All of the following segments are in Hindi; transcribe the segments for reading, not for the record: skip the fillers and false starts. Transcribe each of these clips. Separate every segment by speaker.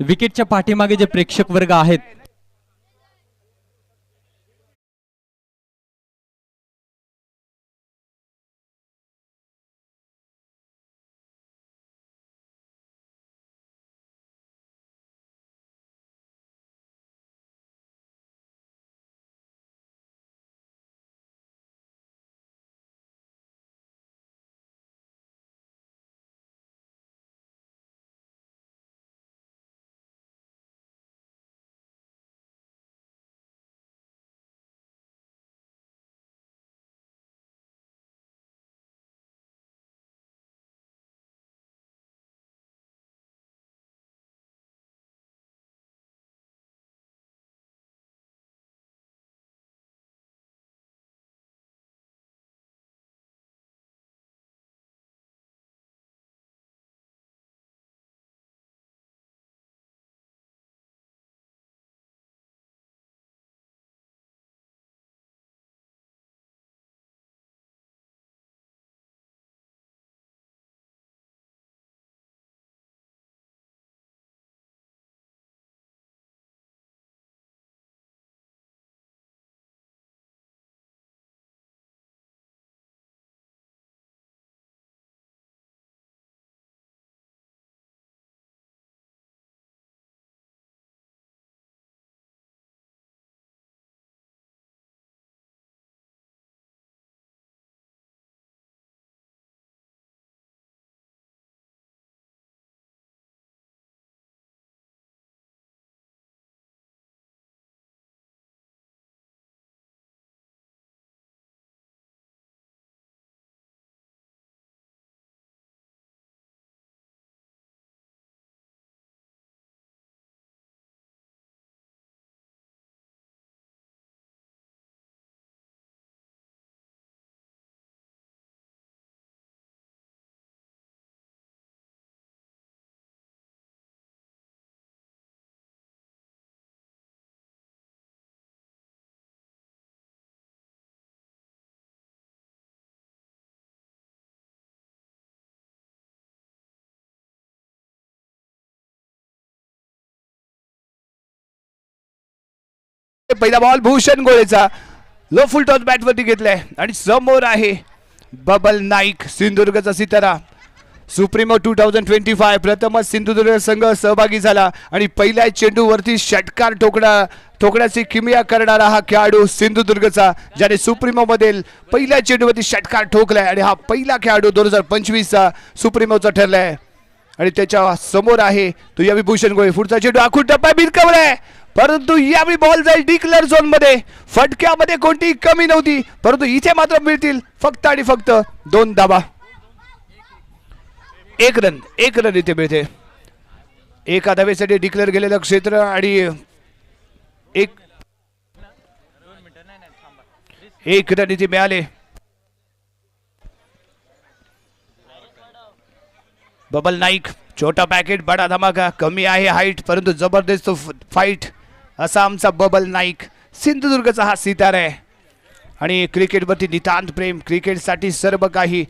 Speaker 1: विकेटच्या पाठीमागे जे प्रेक्षक वर्ग आहेत
Speaker 2: पहिला बॉल भूषण गोळेचा लो फुल टॉस बॅट वरती घेतलाय आणि समोर आहे बबल नाईक सिंधुदुर्गचा सितारा सुप्रीमो 2025 प्रथमच सिंधुदुर्ग संघ सहभागी झाला आणि पहिल्या चेंडूवरती षटकार ठोकण्याची किमया करणारा हा खेळाडू सिंधुदुर्गचा ज्याने सुप्रीमो मधील पहिल्या चेंडूवरती षटकार ठोकलाय आणि हा पहिला खेळाडू 2025 चा सुप्रीमोचा ठरलाय आणि त्याच्या समोर आहे तो यावेळी भूषण गोळे पुढचा चेंडू आखून टप्पा भिरकावलाय परंतु यावेळी बॉल जाईल डिक्लेअर झोन मध्ये फटक्यामध्ये कोणतीही कमी नव्हती परंतु इथे मात्र मिळतील फक्त आणि फक्त 2 धावा एक रन इथे मिळते एका धावेसाठी डिक्लेअर केलेलं क्षेत्र आणि एक रन इथे मिळाले बबल नाईक छोटा पॅकेट बडा धमाका कमी आहे हाईट परंतु जबरदस्त फाईट असा आमचा बबल नाईक सिंधुदुर्गचा हा सितारा आहे आणि क्रिकेटवरती नितांत प्रेम क्रिकेटसाठी सर्व काही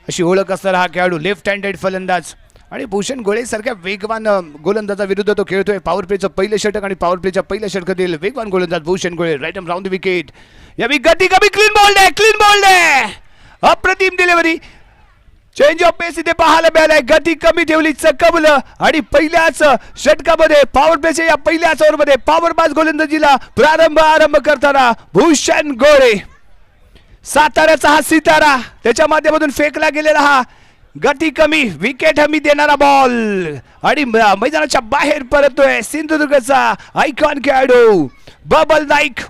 Speaker 2: अशी ओळख असणारा हा खेळाडू लेफ्ट हँडेड फलंदाज आणि भूषण गोळे सारख्या वेगवान गोलंदाजा विरुद्ध तो खेळतोय पॉवर प्लेचं पहिलं षटक आणि पॉवर प्लेच्या पहिल्या षटकातील वेगवान गोलंदाज Bhushan Gole right arm round the wicket यावेळी गती कमी क्लीन बॉल्ड आहे अप्रतिम डिलिव्हरी चेंज ऑफ पेस इथे पाहायला मिळालाय गती कमी ठेवली चकवलं आणि पहिल्याच षटकामध्ये पॉवर प्लेच्या या पहिल्याच ओव्हरमध्ये पॉवरबाज गोलंदाजीला आरंभ करताना भूषण गोळे साताऱ्याचा हा सितारा त्याच्या माध्यमातून फेकला गेलेला हा गती कमी विकेट हमी देणारा बॉल आणि मैदानाच्या बाहेर परतोय सिंधुदुर्गचा आयकॉन खेळाडू बबल नाईक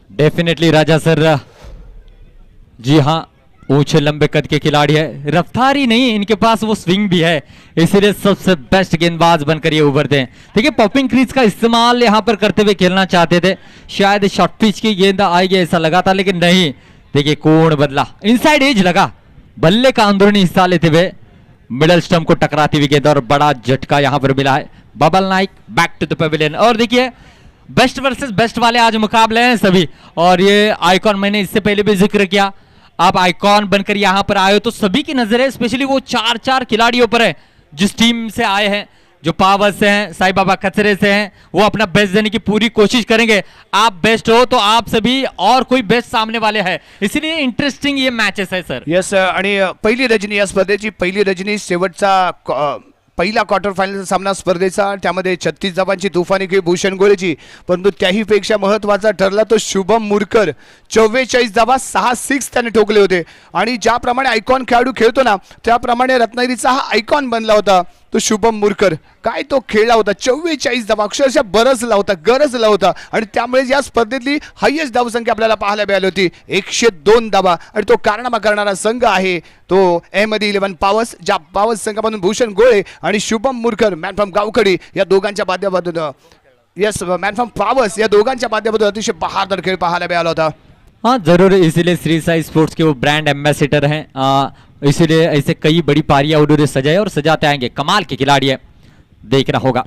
Speaker 1: डेफिनेटली राजा सर जी हाँ ऊंचे लंबे कद के खिलाड़ी है रफ्तार ही नहीं इनके पास वो स्विंग भी है इसीलिए सबसे बेस्ट गेंदबाज बनकर ये उभरते हैं देखिए पॉपिंग क्रीज का इस्तेमाल यहाँ पर करते हुए खेलना चाहते थे शायद शॉर्ट पिच की गेंद आएगी ऐसा लगा था लेकिन नहीं देखिए कोण बदला इनसाइड एज लगा बल्ले का अंदरूनी हिस्सा लेते हुए मिडल स्टंप को टकराती हुई गेंद और बड़ा झटका यहाँ पर मिला है Babal Naik back to the pavilion और देखिए बेस्ट वर्सेस बेस्ट वाले आज मुकाबले हैं सभी और ये आइकॉन मैंने इससे पहले भी जिक्र किया आप आइकॉन बनकर यहाँ पर आए हो तो सभी की नजर स्पेशली वो 4 खिलाड़ियों पर है जिस टीम से आए हैं, जो पावर से हैं, साईं बाबा कचरे से हैं, वो अपना बेस्ट देने की पूरी कोशिश करेंगे। आप बेस्ट हो तो आप सभी और कोई बेस्ट सामने वाले हैं, इसलिए इंटरेस्टिंग ये मैचेस है सर।
Speaker 2: यस, आणि पहिली रजनी या स्पर्धेची पहिली रजनी शेवटचा पहिला क्वार्टर फायनलचा सामना स्पर्धेचा, त्यामध्ये 36 धावांची तुफानी खेळी भूषण गोळेची, परंतु त्याहीपेक्षा महत्त्वाचा ठरला तो शुभम मुरकर 44 धावा 6 सिक्स त्याने ठोकले होते आणि ज्याप्रमाणे आयकॉन खेळाडू खेळतो ना त्याप्रमाणे रत्नागिरीचा हा आयकॉन बनला होता तो शुभम मुरकर। काय तो खेळला होता, 44 धावा अक्षरशः गरजला होता आणि त्यामुळे या स्पर्धेतली हायेस्ट धावसंख्या आपल्याला पाहायला मिळाली होती 102 धावा आणि तो कारनामा करणारा संघ आहे तो अहमदी 11 पावर्स, ज्या पावर्स संघामधून भूषण गोळे आणि शुभम मुरकर मॅन फ्रॉम गावखडी या दोघांच्या माध्यमातून यस मॅन फ्रॉम पावर्स या दोघांच्या माध्यमातून अतिशय बहादर खेळ पाहायला मिळाला होता।
Speaker 1: हाँ जरूर, इसीलिए श्री साई स्पोर्ट्स के वो ब्रांड एम्बेसडर हैं, इसीलिए ऐसे कई बड़ी पारियां उन्होंने सजाए और सजाते आएंगे। कमाल के खिलाड़ी है, देखना होगा।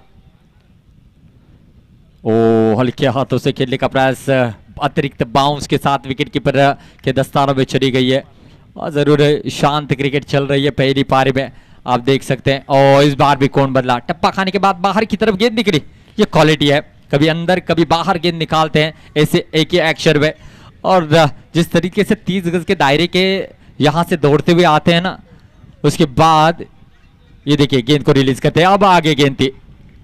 Speaker 1: ओ हल्के हाथों से खेलने का प्रयास, अतिरिक्त बाउंस के साथ विकेट कीपर के दस्तानों में चली गई है और जरूर शांत क्रिकेट चल रही है पहली पारी में, आप देख सकते हैं। और इस बार भी कौन बदला, टप्पा खाने के बाद बाहर की तरफ गेंद निकली, ये क्वालिटी है, कभी अंदर कभी बाहर गेंद निकालते हैं ऐसे एक ही एक्शन में। और जिस तरीके से 30 गज के दायरे के यहां से दौड़ते हुए आते हैं ना, उसके बाद ये देखिए गेंद को रिलीज करते हैं, अब आगे गेंद थी,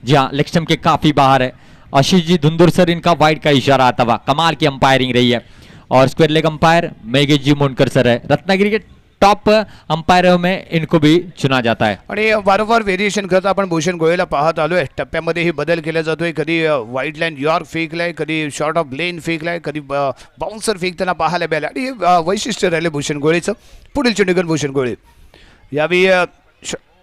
Speaker 1: जी हाँ लेग स्टंप के काफी बाहर है। आशीष जी धुंधुर सर इनका वाइड का इशारा आता हुआ, कमाल की अंपायरिंग रही है। और स्क्वायर लेग अंपायर मेघेश जी मोनकर सर है, रत्नागिरी के टॉप अंपायरों में इनको भी चुना जाता है।
Speaker 2: आणि वारंवार व्हेरिएशन करता आपण भूषण गोयलला पाहत आलोय, टप्प्यामध्येही बदल केला जातोय, कधी वाईड लाईन यॉर्क फेकलाय, कधी शॉर्ट ऑफ लेन फेकलाय, कधी बाउन्सर फेकताना पाहायला मिळालं आणि हे वैशिष्ट्य राहिले भूषण गोळेचं। पुढील चेंडूकर भूषण गोळे, यावेळी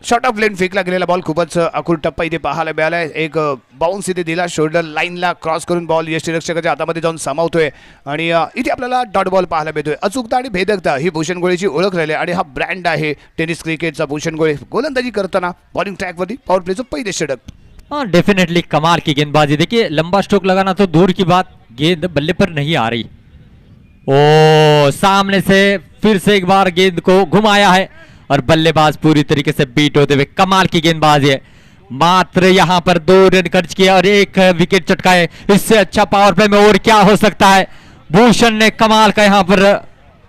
Speaker 2: शॉर्ट ऑफ लेन फेकला गेलेला बॉल खूपच आखूड टप्पा इथे पाहायला मिळाला आहे। एक बाउन्स इथे दिला, शोल्डर लाईनला क्रॉस करून बॉल यष्टीरक्षकाच्या हातामध्ये जाऊन सामावतोय आणि इथे आपल्याला डॉट बॉल पाहायला मिळतोय। अचूकता आणि भेदकता ही भूषण गोळेची ओळख राहिली आणि हा ब्रँड आहे टेनिस क्रिकेटचा भूषण गोळे। गोलंदाजी करताना बॉलिंग ट्रॅकवरती पॉवर प्लेचं पहिले षटक।
Speaker 1: हाँ डेफिनेटली कमाल की गेंदबाजी, देखिए लंबा स्ट्रोक लगाना तो दूर की बात, गेंद बल्ले पर नहीं आ रही। ओ सामने से फिर से एक बार गेंद को घुमाया है और बल्लेबाज पूरी तरीके से बीट होते हुए, कमाल की गेंदबाजी है। मात्र यहां पर 2 रन खर्च किया और 1 विकेट चटकाए, इससे अच्छा पावर प्ले में और क्या हो सकता है। भूषण ने कमाल का यहां पर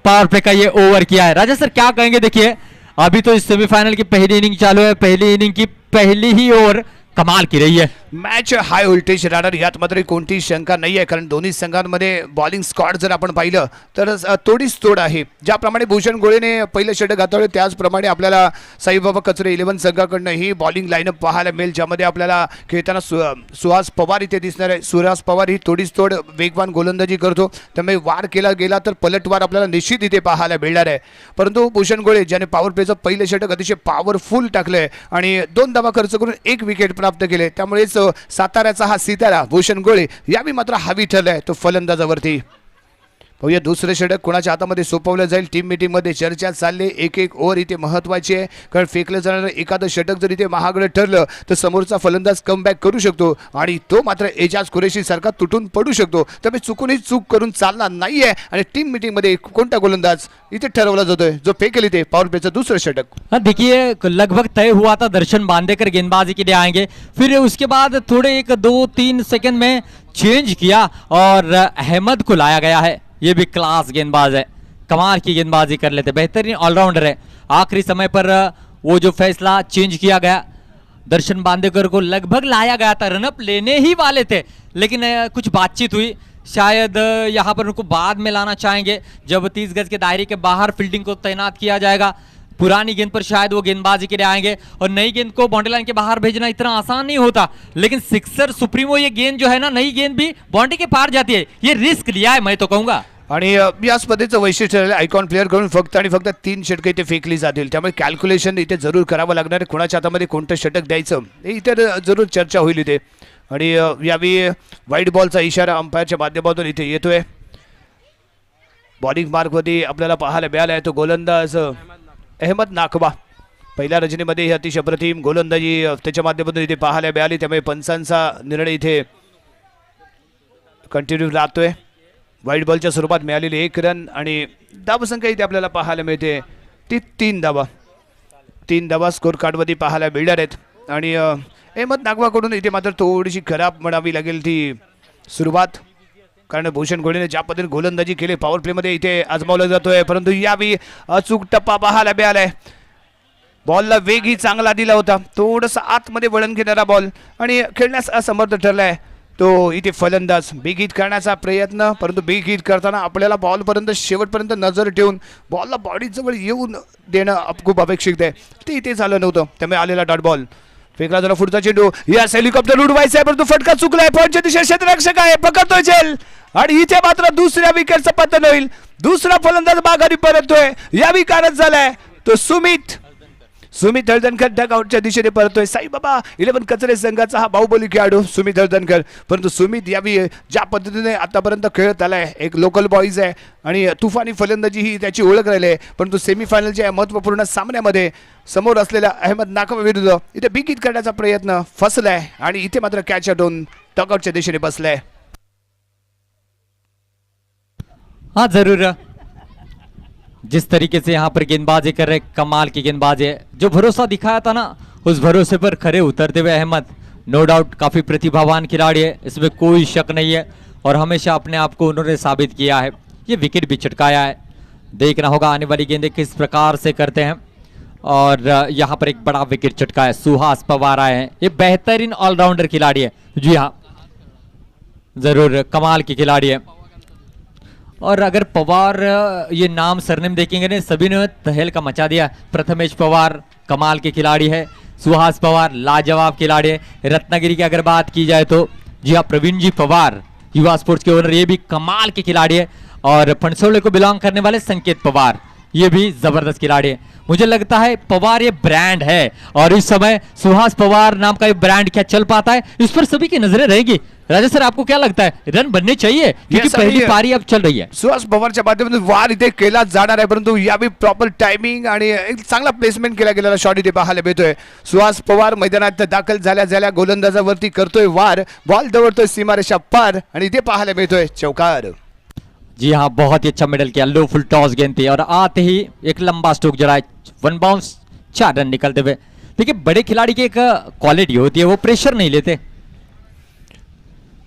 Speaker 1: पावर प्ले का ये ओवर किया है। राजा सर क्या कहेंगे, देखिए अभी तो इस सेमीफाइनल की पहली इनिंग चालू है, पहली इनिंग की पहली ही ओवर कमाल की रही है।
Speaker 2: मॅच हाय व्होल्टेज राहणार यात मात्र कोणतीही शंका नाही आहे, कारण दोन्ही संघांमध्ये बॉलिंग स्क्वॉड जर आपण पाहिलं तर तोडीच तोड आहे। ज्याप्रमाणे भूषण गोळेने पहिलं षटक हाताळलं त्याचप्रमाणे आपल्याला साईबाबा कचरे 11 संघाकडनं ही बॉलिंग लाईनअप पाहायला मिळेल, ज्यामध्ये आपल्याला खेळताना सुहास पवार इथे दिसणार आहे। सुहास पवार ही तोडीच तोड वेगवान गोलंदाजी करतो, त्यामुळे वार केला गेला तर पलटवार आपल्याला निश्चित इथे पाहायला मिळणार आहे। परंतु भूषण गोळे ज्याने पॉवर प्लेचं पहिलं षटक अतिशय पॉवरफुल टाकलंय आणि 2 धावा खर्च करून 1 विकेट प्राप्त केले, त्यामुळेच साताऱ्याचा हा सितारा भूषण गोळे यावेळी मात्र हावी ठरलाय तो फलंदाजावरती। पाहूया दुसरं षटक कोणाच्या हातामध्ये सोपवलं जाईल। टीम मीटिंग मध्ये चर्चा चालली, एक ओव्हर इथे महत्वाची आहे, कारण फेकलं जाणारं एखादं षटक जर इथे महागडं ठरलं तर समोरचा फलंदाज कमबॅक करू शकतो आणि तो मात्र एजाज कुरेशी सारखा तुटून पडू शकतो, त्यामुळे चुकूनही चूक करून चालणार नाहीये आणि टीम मीटिंग मध्ये कोणता गोलंदाज इथे ठरवला जातोय जो फेकेल इथे पॉवर प्लेचं दुसरं षटक।
Speaker 1: हाँ देखिए लगभग तय हुआ था दर्शन बांदेकर गेंदबाजी के लिए आएंगे, फिर उसके बाद थोड़े 1-2-3 सेकंड में चेंज किया और अहमद को लाया गया है। ये भी क्लास गेंदबाज है, कमाल की गेंदबाजी कर लेते, बेहतरीन ऑलराउंडर है। आखिरी समय पर वो जो फैसला चेंज किया गया, दर्शन बांदेकर को लगभग लाया गया था, रनअप लेने ही वाले थे, लेकिन कुछ बातचीत हुई, शायद यहाँ पर उनको बाद में लाना चाहेंगे जब 30 गज के दायरे के बाहर फील्डिंग को तैनात किया जाएगा। पुरानी गेंद पर शायद वो गेंदबाजी के लिए आएंगे और नई गेंद को बाउंड्री लाइन के बाहर भेजना इतना आसान नहीं होता, लेकिन सिक्सर सुप्रीमो ये गेंद जो है ना, नई गेंद भी बाउंड्री के पार जाती है, ये रिस्क लिया है मैं तो कहूंगा।
Speaker 2: आणि या स्पर्धेचं वैशिष्ट्य आयकॉन प्लेअर कडून फक्त आणि फक्त 3 षटकं इथे फेकली जातील, त्यामुळे कॅल्क्युलेशन इथे जरूर करावं लागणार आहे, कोणाच्या हातामध्ये कोणतं षटक द्यायचं हे इथे जरूर चर्चा होईल इथे। आणि यावेळी वाईड बॉलचा इशारा अंपायरच्या माध्यमातून इथे येतोय। बॉलिंग मार्कवरती आपल्याला पाहायला मिळाला आहे तो गोलंदाज अहमद नाकबा, पहिल्या रजनीमध्ये ही अतिशय अप्रतिम गोलंदाजी त्याच्या माध्यमातून इथे पाहायला मिळाली, त्यामुळे पंचांचा निर्णय इथे कंटिन्यू राहतोय। वाईट बॉलच्या स्वरूपात मिळालेली 1 रन आणि धावसंख्या इथे आपल्याला पाहायला मिळते ती 3 धावा. 3 धावा स्कोर कार्डवरती पाहायला मिळणार आहेत आणि अहमद नागवाकडून इथे मात्र थोडीशी खराब म्हणावी लागेल ती सुरुवात, कारण भूषण घोडेने ज्या पद्धतीने गोलंदाजी केली पॉवर प्लेमध्ये इथे आजमावला जातोय, परंतु यावेळी अचूक टप्पा पाहायला मिळालाय. बॉलला वेगही चांगला दिला होता, थोडंसं आतमध्ये वळण घेणारा बॉल आणि खेळण्यास असमर्थ ठरलाय तो इथे फलंदाज. बिग हिट करण्याचा प्रयत्न, परंतु बिग हिट करताना आपल्याला बॉलपर्यंत शेवटपर्यंत नजर ठेवून बॉलला बॉडी जवळ येऊन देणं खूप अपेक्षित आहे. ते इथे झालं नव्हतं, त्यामुळे आलेला डॉट बॉल. फेकला जरा पुढचा चेंडू, यास हेलिकॉप्टर उडवायचा आहे परंतु फटका चुकलाय. पॉईंटच्या दिशेने क्षेत्ररक्षक आहे, पकडतोय झेल आणि इथे मात्र दुसऱ्या विकेटचं पतन होईल. दुसरा फलंदाज माघारी परततोय. यावेळी कारच झालाय तो सुमित हळदणकर डगआउटच्या दिशेने परतोय. साईबाबा 11 कचरे संघाचा हा बाहुबली खेळाडू सुमित हळदणकर, परंतु सुमित यावी ज्या पद्धतीने आतापर्यंत खेळत आलाय, एक लोकल बॉईज आहे आणि तुफानी फलंदाजी ही त्याची ओळख राहिली आहे, परंतु सेमीफायनलच्या या महत्त्वपूर्ण सामन्यामध्ये समोर असलेल्या अहमद नाकवा विरुद्ध इथे बिग हिट करण्याचा प्रयत्न फसलाय आणि इथे मात्र कॅच हटवून डगआउटच्या दिशेने बसलाय.
Speaker 1: हाँ जरूर, जिस तरीके से यहाँ पर गेंदबाजी कर रहे, कमाल की गेंदबाजी है. जो भरोसा दिखाया था ना, उस भरोसे पर खरे उतरते हुए अहमद नो डाउट काफी प्रतिभावान खिलाड़ी है, इसमें कोई शक नहीं है और हमेशा अपने आप को उन्होंने साबित किया है. ये विकेट भी चटकाया है, देखना होगा आने वाली गेंदें किस प्रकार से करते हैं. और यहाँ पर एक बड़ा विकेट चटकाया, सुहास पवार आए हैं. ये बेहतरीन ऑलराउंडर खिलाड़ी है, जी हाँ जरूर कमाल की खिलाड़ी है. और अगर पवार ये नाम सरनेम देखेंगे ना, सभी ने तहलका मचा दिया. प्रथमेश पवार कमाल के खिलाड़ी है, सुहास पवार लाजवाब खिलाड़ी है. रत्नागिरी की अगर बात की जाए तो जी हाँ प्रवीण जी पवार युवा स्पोर्ट्स के ओनर, ये भी कमाल के खिलाड़ी है. और फणसोले को बिलोंग करने वाले संकेत पवार, ये भी जबरदस्त खिलाड़ी है. मुझे लगता है पवार ये ब्रांड है और इस समय सुहास पवार नाम का ये ब्रांड क्या चल पाता है, इस पर सभी की नजरें रहेगी. राजा सर आपको क्या लगता है, रन बनने चाहिए क्योंकि पहली पारी अब चल रही है.
Speaker 2: सुहास पवारच्या माध्यमातून वार इथे केला जाणार आहे, परंतु यावेळी प्रॉपर टायमिंग आणि एक चांगला प्लेसमेंट केला गेलेला शॉट इथे पाहायला मिळतोय. सुहास पवार मैदानात दाखल झाल्या गोलंदाजावरती करतोय वार, बॉल दवडतोय सीमारेषा पार आणि इथे पाहायला मिळतोय चौकार.
Speaker 1: जी हाँ बहुत ही अच्छा मिडल किया, लो फुल टॉस गेंद थी और आते ही एक लंबा स्ट्रोक जरा 1 बाउंस 4 रन निकलते हुए. देखिए बड़े खिलाड़ी की एक क्वालिटी होती है, वो प्रेशर नहीं लेते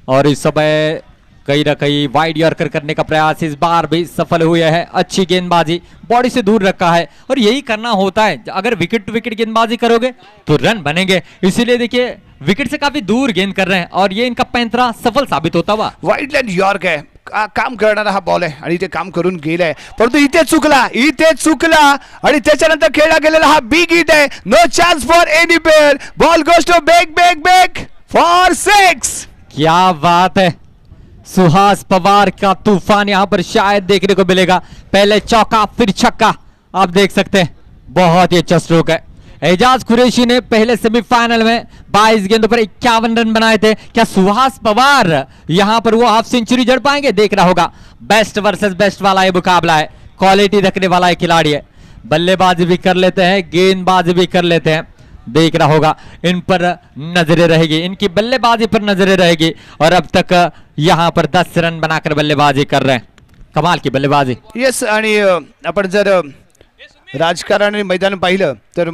Speaker 1: और इस समय कहीं ना कहीं वाइड यॉर्कर करने का प्रयास इस बार भी सफल हुए है. अच्छी गेंदबाजी, बॉडी से दूर रखा है और यही करना होता है. अगर विकेट टू विकेट गेंदबाजी करोगे तो रन बनेंगे, इसीलिए देखिए विकेट से काफी दूर गेंद कर रहे हैं और ये इनका पैंतरा सफल साबित होता हुआ.
Speaker 2: वाईड लाईन यॉर्क आहे, काम करणारा हा बॉल आहे आणि इथे काम करून गेलाय, परंतु इथे चुकला आणि त्याच्यानंतर खेळला गेलेला हा बिग हिट आहे. No chance for any player, ball goes to back for 6.
Speaker 1: क्या बात है, सुहास पवार का तूफान यहां पर शायद देखने को मिलेगा. पहले चौका फिर छक्का, आप देख सकते हैं बहुत ही अच्छा स्ट्रोक है. एजाज कुरैशी ने पहले सेमीफाइनल में 22 गेंदों पर 51 रन बनाए थे. क्या सुहास पवार यहां पर वो हाफ सेंचुरी जड़ पाएंगे, देखना होगा. बेस्ट वर्सेस बेस्ट वाला ये मुकाबला है, क्वालिटी रखने वाला एक खिलाड़ी है. बल्लेबाजी भी कर लेते हैं, गेंदबाजी भी कर लेते हैं. देखना होगा, इन पर नजरें रहेगी, इनकी बल्लेबाजी पर नजरें रहेगी. और अब तक यहां पर 10 रन बनाकर बल्लेबाजी कर रहे हैं, कमाल की बल्लेबाजी.
Speaker 2: येस, आणि आपण जर राजकारण आणि मैदान पाहिलं तर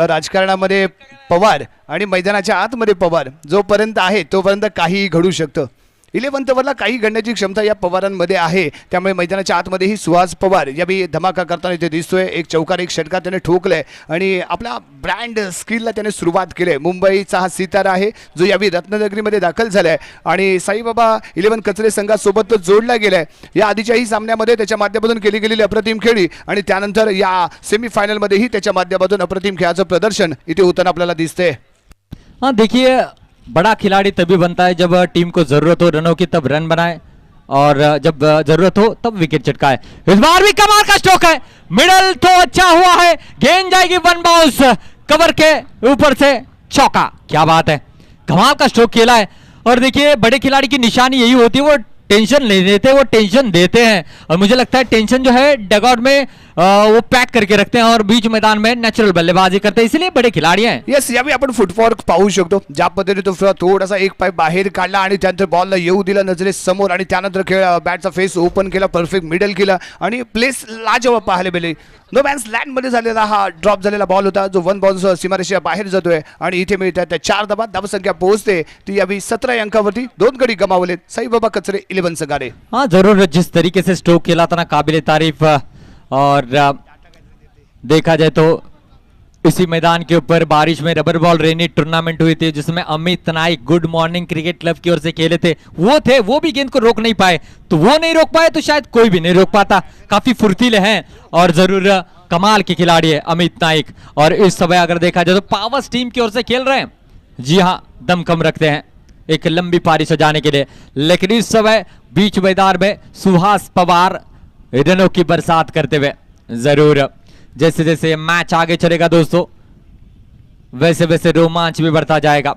Speaker 2: राजकारणामध्ये पवार आणि मैदानाच्या आतमध्ये पवार जोपर्यंत आहे तोपर्यंत काहीही घडू शकतं. 11th ओव्हरला काही घडण्याची क्षमता या पवारांमध्ये आहे, त्यामुळे मैदानाच्या आतमध्येही सुहास पवार यावेळी धमाका करताना इथे दिसतोय. एक चौकार एक षटकार त्याने ठोकलाय आणि आपल्या ब्रँड स्किलला त्याने सुरुवात केली. मुंबईचा हा सितारा आहे जो यावेळी रत्नागिरीमध्ये दाखल झालाय आणि साईबाबा 11 कचरे संघासोबत तो जोडला गेलाय. या आधीच्याही सामन्यामध्ये त्याच्या माध्यमातून केली गेलेली अप्रतिम खेळी आणि त्यानंतर या सेमीफायनलमध्येही त्याच्या माध्यमातून अप्रतिम खेळाचं प्रदर्शन इथे होताना आपल्याला दिसतंय.
Speaker 1: हाँ देखिए बड़ा खिलाड़ी तभी बनता है जब टीम को जरूरत हो रनों की, तब रन बनाए और जब जरूरत हो तब विकेट चटकाए. इस बार भी कमाल का स्ट्रोक है, मिडल तो अच्छा हुआ है, गेंद जाएगी 1 बाउंस कवर के ऊपर से चौका. क्या बात है, कमाल का स्ट्रोक खेला है. और देखिए बड़े खिलाड़ी की निशानी यही होती है, वो टेंशन नहीं देते, वो टेंशन देते हैं। और मुझे लगता है टेंशन जो है डगआउट में वो पैक करके रखते हैं और बीच मैदान में नॅचरल बल्लेबाजी करते हैं, इसलिए बडे खिलाडी हैं.
Speaker 2: येस, यावेळी आपण फुटवर्क पाहू शकतो. ज्या पद्धतीने तो थोडासा एक पाय बाहेर काढला आणि त्यानंतर बॉलला येऊ दिला नजरेसमोर आणि त्यानंतर बॅटचा फेस ओपन केला, परफेक्ट मिडल केला आणि प्लेस लाजवाब पाहायला मिळाली. नो बॅन्स लँड मध्ये झालेला हा ड्रॉप झालेला बॉल होता, जो 1 बॉल सीमारेषेच्या बाहेर जातोय आणि इथे मिळतात 4 धावा. धावसंख्या पोहोचते ती यावी 17 अंकावरती. 2 गडी गमावलेत साईबाबा कचरे 11 संघाने.
Speaker 1: हाँ जरूर, जिस तरीके से स्ट्रोक खेला था ना, काबिल तारीफ. और देखा जाए तो इसी मैदान के ऊपर बारिश में रबर बॉल रेनी टूर्नामेंट हुई थी, जिसमें Amit Naik good morning cricket club की ओर से खेले थे. वो भी गेंद को रोक नहीं पाए, तो वो नहीं रोक पाए तो शायद कोई भी नहीं रोक पाता. काफी फुर्तीले हैं और जरूर कमाल के खिलाड़ी है अमित नाइक. और इस समय अगर देखा जाए तो पावर्स टीम की ओर से खेल रहे हैं. जी हाँ, दमखम रखते हैं एक लंबी पारी सजाने के लिए. लेकिन इस समय बीच मैदान में सुहास पवार रनों की बरसात करते हुए. जरूर जैसे जैसे मैच आगे चलेगा दोस्तों, वैसे वैसे रोमांच भी बढ़ता जाएगा.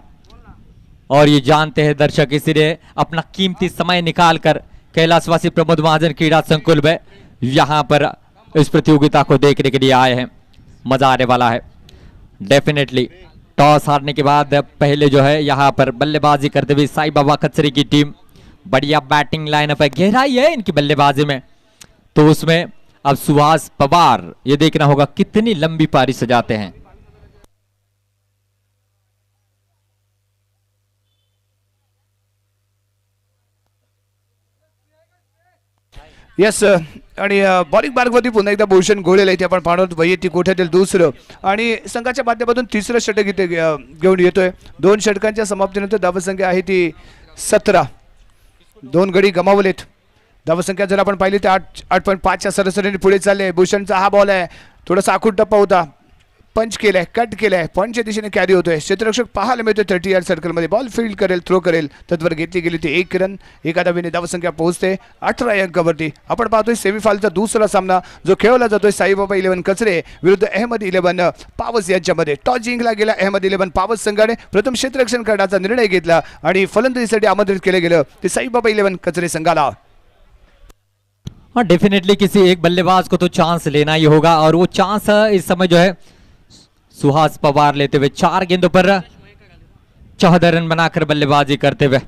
Speaker 1: और ये जानते हैं दर्शक, इसलिए अपना कीमती समय निकालकर कैलाशवासी प्रमोद महाजन क्रीड़ा संकुल में यहां पर इस प्रतियोगिता को देखने के लिए आए हैं. मजा आने वाला है डेफिनेटली. टॉस हारने के बाद पहले जो है यहां पर बल्लेबाजी करते हुए साई बाबा कचरे की टीम. बढ़िया बैटिंग लाइनअप है, गहराई है इनकी बल्लेबाजी में. तो उसमें अब सुहास पवार, ये देखना होगा कितनी लंबी पारी सजाते हैं.
Speaker 2: येस, आणि बॉलिंग मार्गवरती पुन्हा एकदा भूषण घोळेला इथे आपण पाहणार वैयक्तिक कोठ्यातील दुसरं आणि संघाच्या माध्यमातून तिसरं षटक इथे घेऊन येतोय. 2 षटकांच्या समाप्तीनंतर धावसंख्या आहे ती 17. 2 गडी गमावलेत. धावसंख्या जर आपण पाहिली तर 8.5च्या सरासरीने पुढे चालले. भूषणचा हा बॉल आहे, थोडासा आखूड टप्पा होता, पंच केलाय, कट केलाय, पंचच्या दिशेने कॅरी होतोय. क्षेत्ररक्षक पाहायला मिळतोय 30 यार्ड सर्कलमध्ये. बॉल फील्ड करेल, थ्रो करेल, तत्वर घेतली गेली ती 1 रन. एका धावेने धावसंख्या पोहोचते 18 अंकावरती. आपण पाहतोय सेमीफायनलचा दुसरा सामना जो खेळवला जातोय साईबाबा 11 कचरे विरुद्ध अहमद 11 पावस यांच्यामध्ये. टॉस जिंकला गेला अहमद 11 पावस संघाने. प्रथम क्षेत्ररक्षण करण्याचा निर्णय घेतला आणि फलंदाजीसाठी आमंत्रित केले गेलं ते साईबाबा 11 कचरे संघाला.
Speaker 1: हाँ डेफिनेटली किसी एक बल्लेबाज को तो चांस लेना ही होगा. और वो चांस इस समय जो है सुहास पवार लेते हुए 4 गेंदों पर 14 रन बनाकर बल्लेबाजी करते हुए,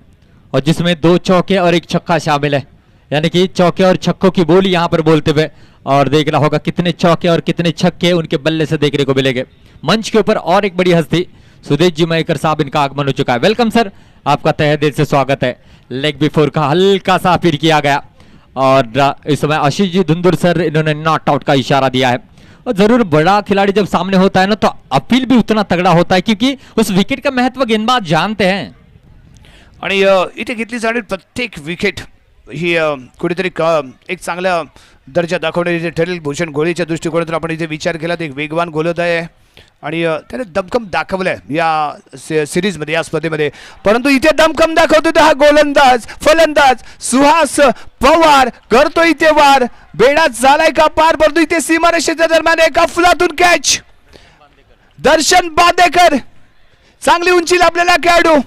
Speaker 1: और जिसमें 2 चौके और 1 छक्का शामिल है. यानी कि चौके और छक्कों की बोली यहां पर बोलते हुए. और देखना होगा कितने चौके और कितने छक्के उनके बल्ले से देखने को मिलेंगे. मंच के ऊपर और एक बड़ी हस्ती सुदेश जी मयकर साहब, इनका आगमन हो चुका है. वेलकम सर, आपका तहे दिल से स्वागत है. लेग बिफोर का हल्का सा अपील किया गया और इस समय आशीष जी धुंधुर सर, इन्होंने नॉट आउट का इशारा दिया है. और जरूर बड़ा खिलाड़ी जब सामने होता है ना, तो अपील भी उतना तगड़ा होता है, क्योंकि उस विकेट का महत्व गेंदबाज जानते हैं.
Speaker 2: आणि इथे घेतली जाणारी प्रत्येक विकेट ही कुठेतरी एक चांगला दर्जा दाखवण्याची ठरेल. भूषण घोळेच्या दृष्टिकोनातून आपण इथे विचार केला तर एक वेगवान गोलंदाज आहे आणि त्याने दमखम दाखवलंय या सिरीजमध्ये, या स्पर्धेमध्ये. परंतु इथे दमखम दाखवतो हा गोलंदाज फलंदाज सुहास पवार करतो इथे वार. बेडा झालाय का पार, परंतु इथे सीमारेषेच्या दरम्यान एका फुलातून कॅच. दर्शन बांदेकर चांगली उंची लाभलेला खेळाडू.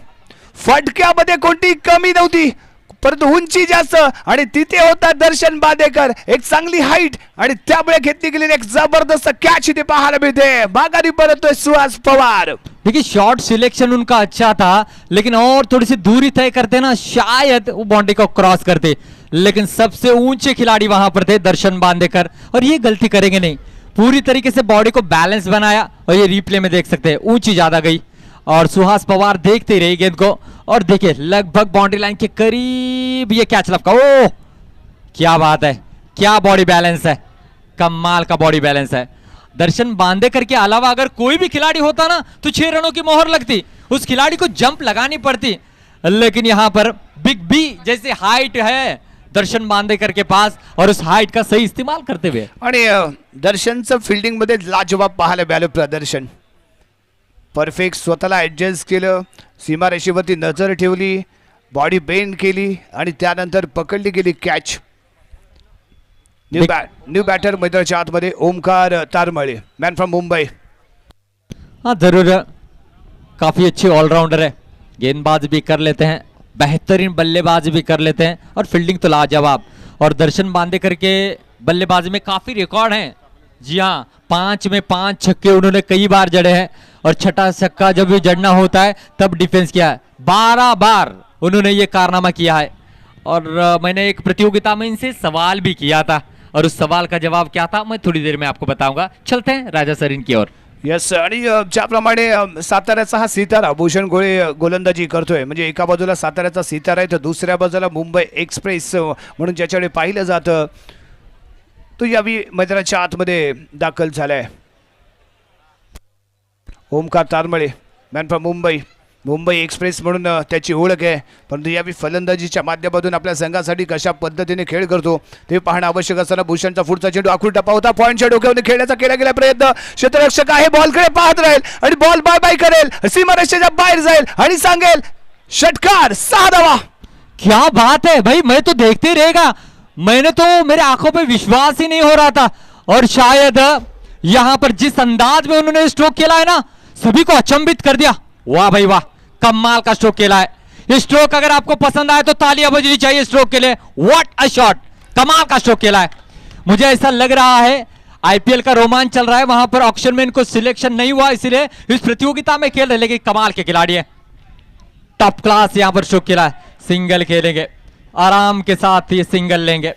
Speaker 2: फटक्यामध्ये कोणती कमी नव्हती, परंतु उंची जास्त आणि तिथे होता दर्शन बांदेकर. एक चांगली हाईट आणि त्यामुळे घेतली गेलेली एक जबरदस्त कॅच इथे पाहायला मिळते. बागारी परतोय सुहास पवार.
Speaker 1: देखिए शॉट सिलेक्शन उनका अच्छा था, लेकिन और थोड़ी सी दूरी तय करते ना, शायद वो बाउंड्री को क्रॉस करते. लेकिन सबसे ऊंचे खिलाड़ी वहां पर थे दर्शन बांदेकर, और ये गलती करेंगे नहीं. पूरी तरीके से बॉडी को बैलेंस बनाया, और ये रिप्ले में देख सकते हैं ऊंची ज्यादा गई और सुहास पवार देखते ही रही गेंद को. और देखिए लगभग बाउंड्री लाइन के करीब ये कैच लपका. ओह क्या बात है, क्या बॉडी बैलेंस है, कमाल का बॉडी बैलेंस है. दर्शन बांदेकर के अलावा अगर कोई भी खिलाड़ी होता ना, तो 6 रनों की मोहर लगती, उस खिलाड़ी को जंप लगानी पड़ती. लेकिन यहां पर बिग बी जैसे हाइट है दर्शन बांदेकर के पास, और उस हाइट का सही इस्तेमाल करते हुए.
Speaker 2: आणि दर्शनचं फिल्डिंग मध्ये लाजवाब पाहायला मिळालं प्रदर्शन. परफेक्ट स्वतःला ऍडजस्ट केलं, सीमारेषेवरती नजर ठेवली, बॉडी बेंड केली आणि त्यानंतर पकडली गेली कॅच. न्यू बॅटर मैदानाच्या आतमध्ये ओमकार तारमळे, मॅन फ्रॉम मुंबई.
Speaker 1: हाँ जरूर काफी अच्छे ऑलराउंडर है, गेंदबाज भी कर लेते हैं, बेहतरीन बल्लेबाजी भी कर लेते हैं और फील्डिंग तो लाजवाब। और दर्शन बांदेकर के बल्लेबाजी में काफी रिकॉर्ड हैं। जी हाँ, 5 में 5 छक्के उन्होंने कई बार जड़े हैं और छठा छक्का जब भी जड़ना होता है तब डिफेंस किया है। 12 बार उन्होंने ये कारनामा किया है। और मैंने एक प्रतियोगिता में इनसे सवाल भी किया था और उस सवाल का जवाब क्या था मैं थोड़ी देर में आपको बताऊंगा। चलते हैं राजा सरीन की ओर।
Speaker 2: यस, आणि ज्याप्रमाणे साताऱ्याचा हा सितारा भूषण गोळे गोलंदाजी करतोय, म्हणजे एका बाजूला साताऱ्याचा सितारा आहे तर दुसऱ्या बाजूला मुंबई एक्सप्रेस म्हणून ज्याच्याकडे पाहिलं जातं तो यावी मैदानाच्या आतमध्ये दाखल झालाय। Omkar Tarmale, man from Mumbai express म्हणून त्याची ओळख आहे, परंतु यावी फलंदाजीच्या माध्यमातून आपल्या संघासाठी कशा पद्धतीने खेळ करतो ते पाहणं आवश्यक असताना भूषणचा पुढचा चेंडू आखूड टप्पा होता, पॉईंटच्या डोक्यावर खेळण्याचा केला गेला प्रयत्न, क्षेत्ररक्षक आहे बॉलकडे पाहत राहील आणि बॉल बाय बाय करेल, सीमारेषेच्या बाहेर जाईल आणि सांगेल षटकार, 6 धावा।
Speaker 1: क्या बात है भाई, मैं तो देखते ही रहेगा। मैंने तो मेरे आंखों पे विश्वास ही नहीं हो रहा था और शायद यहां पर जिस अंदाज में उन्होंने स्ट्रोक खेला है ना सभी को अचंभित कर दिया। वाह भाई वाह, कमाल का स्ट्रोक खेला है। ये स्ट्रोक अगर आपको पसंद आए तो तालियां बजनी चाहिए स्ट्रोक के लिए। व्हाट अ शॉट, कमाल का स्ट्रोक खेला है। मुझे ऐसा लग रहा है आईपीएल का रोमांच चल रहा है, वहां पर ऑक्शन में इनको सिलेक्शन नहीं हुआ इसलिए इस प्रतियोगिता में खेल रहे, लेकिन कमाल के खिलाड़ी है, टॉप क्लास यहां पर स्ट्रोक खेला है। सिंगल खेलेंगे, आराम के साथ ये सिंगल लेंगे,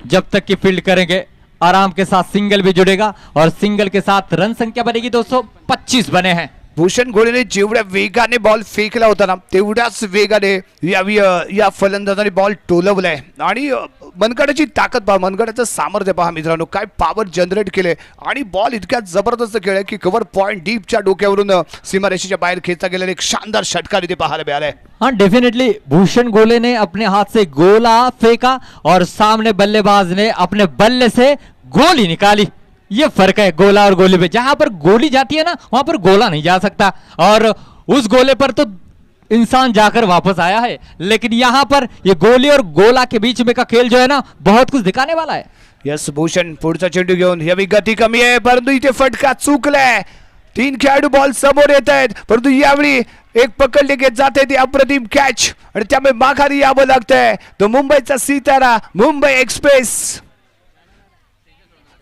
Speaker 1: जब तक कि फील्ड करेंगे आराम के साथ सिंगल भी जुड़ेगा और सिंगल के साथ रन संख्या बनेगी 225 बने हैं।
Speaker 2: भूषण गोळेने जेवढ्या वेगाने बॉल फेकला होता ना तेवढ्याच वेगाने या फलंदाजाने बॉल टोलवलाय आणि मनगडाची ताकद पहा, मनगडाचं सामर्थ्य पहा मित्रांनो, काय पॉवर जनरेट केले आणि बॉल इतक्या जबरदस्त खेळलाय की कव्हर पॉइंट डीपच्या डोक्यावरून सीमारेषेच्या बाहेर खेचता गेलेला एक शानदार षटकार इथे पाहायला मिळालाय।
Speaker 1: हाँ डेफिनेटली भूषण गोले ने अपने हाथ से गोला फेंका और सामने बल्लेबाज ने अपने बल्ले से गोली निकाली। ये फर्क है गोला और गोले पे, जहां पर गोली जाती है ना वहां पर गोला नहीं जा सकता और उस गोले पर तो इंसान जाकर वापस आया है, लेकिन यहां पर ये गोली और गोला के बीच में का खेल जो है ना बहुत कुछ दिखाने वाला है।
Speaker 2: यस, भूषण पुढचा चेंडू घेऊन, यावी गती कमी आहे परंतु इथे फटका चुकलाय। 3 खेळाडू बॉल समोर येत आहेत परंतु यावेळी एक पकडले घेत जाते ती अप्रतिम कॅच आणि त्यामुळे माघारी यावं लागतंय। तो मुंबईचा सितारा मुंबई एक्सप्रेस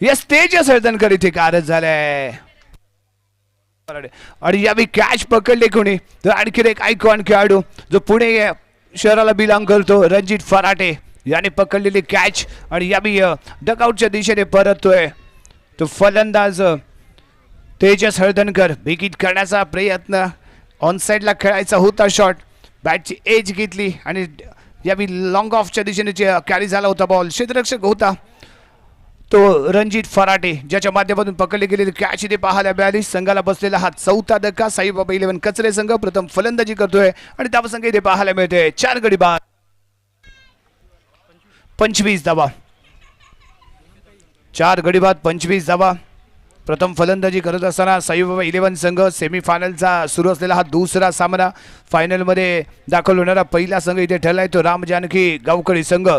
Speaker 2: यस तेजस हळदणकर इथे कारज झालाय आणि यावेळी कॅच पकडले कोणी तर आणखी एक आयकॉन खेळाडू जो पुणे शहराला बिलॉंग करतो, रणजित फराटे याने पकडलेली कॅच आणि यावेळी डकआउटच्या दिशेने परततोय तो फलंदाज तेजस हळदणकर। बिगिट करण्याचा प्रयत्न, ऑन साइडला खेळायचा होता शॉट, बॅटची एज घेतली आणि यावेळी लॉंग ऑफच्या दिशेने कॅरी झाला होता बॉल, क्षेत्ररक्षक होता तो रणजित फराटे ज्याच्या माध्यमातून पकडली गेलेली कॅच इथे पाहायला मिळाली। संघाला बसलेला हा 4था धक्का, साईबाबा 11 कचरे संघ प्रथम फलंदाजी करतोय आणि धावसंख्या इथे पाहायला मिळते 4 गडी बाद 25 धावा, 4 गडी बाद 25 धावा। प्रथम फलंदाजी करत असताना साईबाबा 11 संघ सेमीफायनलचा सुरू असलेला हा दुसरा सामना, फायनलमध्ये दाखल होणारा पहिला संघ इथे ठरलाय तो राम जानकी गावकडी संघ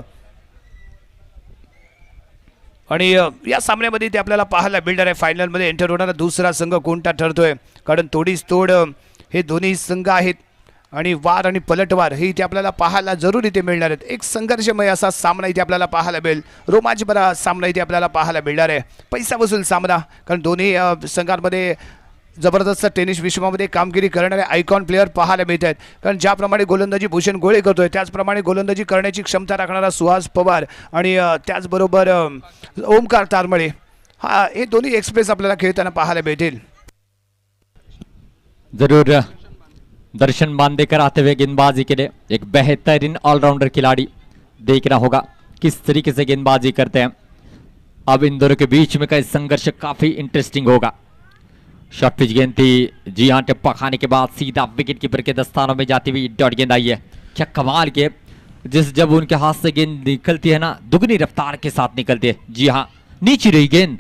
Speaker 2: आणि या सामन्यामध्ये ते आपल्याला पाहायला मिळणार आहे फायनलमध्ये एंटर होणारा दुसरा संघ कोणता ठरतोय, कारण तोडीस तोड हे दोन्ही संघ आहेत आणि वार आणि पलटवार हे इथे आपल्याला पाहायला जरूर इथे मिळणार आहेत। एक संघर्षमय असा सामना इथे आपल्याला पाहायला मिळेल, रोमांचभरा सामना इथे आपल्याला पाहायला मिळणार आहे, पैसा वसूल सामना, कारण दोन्ही संघांमध्ये जबरदस्त टेनिस विश्वामध्ये कामगिरी करणारे आयकॉन प्लेयर पाहायला मिळत आहेत। कारण ज्याप्रमाणे गोलंदाजी भूषण गोळे करतोय त्याचप्रमाणे गोलंदाजी करण्याची क्षमता राखणारा सुहास पवार आणि त्याचबरोबर ओमकार तारमळे हा हे दोन्ही एक्सप्रेस आपल्याला खेळताना पाहायला मिळतील।
Speaker 1: जरूर दर्शन बांदेकर आते हुए गेंदबाजी के लिए एक बेहतरीन ऑलराउंडर खिलाड़ी, देखना होगा किस तरीके से गेंदबाजी करते हैं। अब इन दोनों के बीच में का संघर्ष काफी इंटरेस्टिंग होगा। शॉर्ट पिच गेंद थी, जी हाँ, टिप्पा खाने के बाद सीधा विकेट कीपर के दस्तानों में जाती हुई डॉट गेंद आई है। क्या कमाल के, जब उनके हाथ से गेंद निकलती है ना दुगनी रफ्तार के साथ निकलती है। जी हाँ, नीचे रही गेंद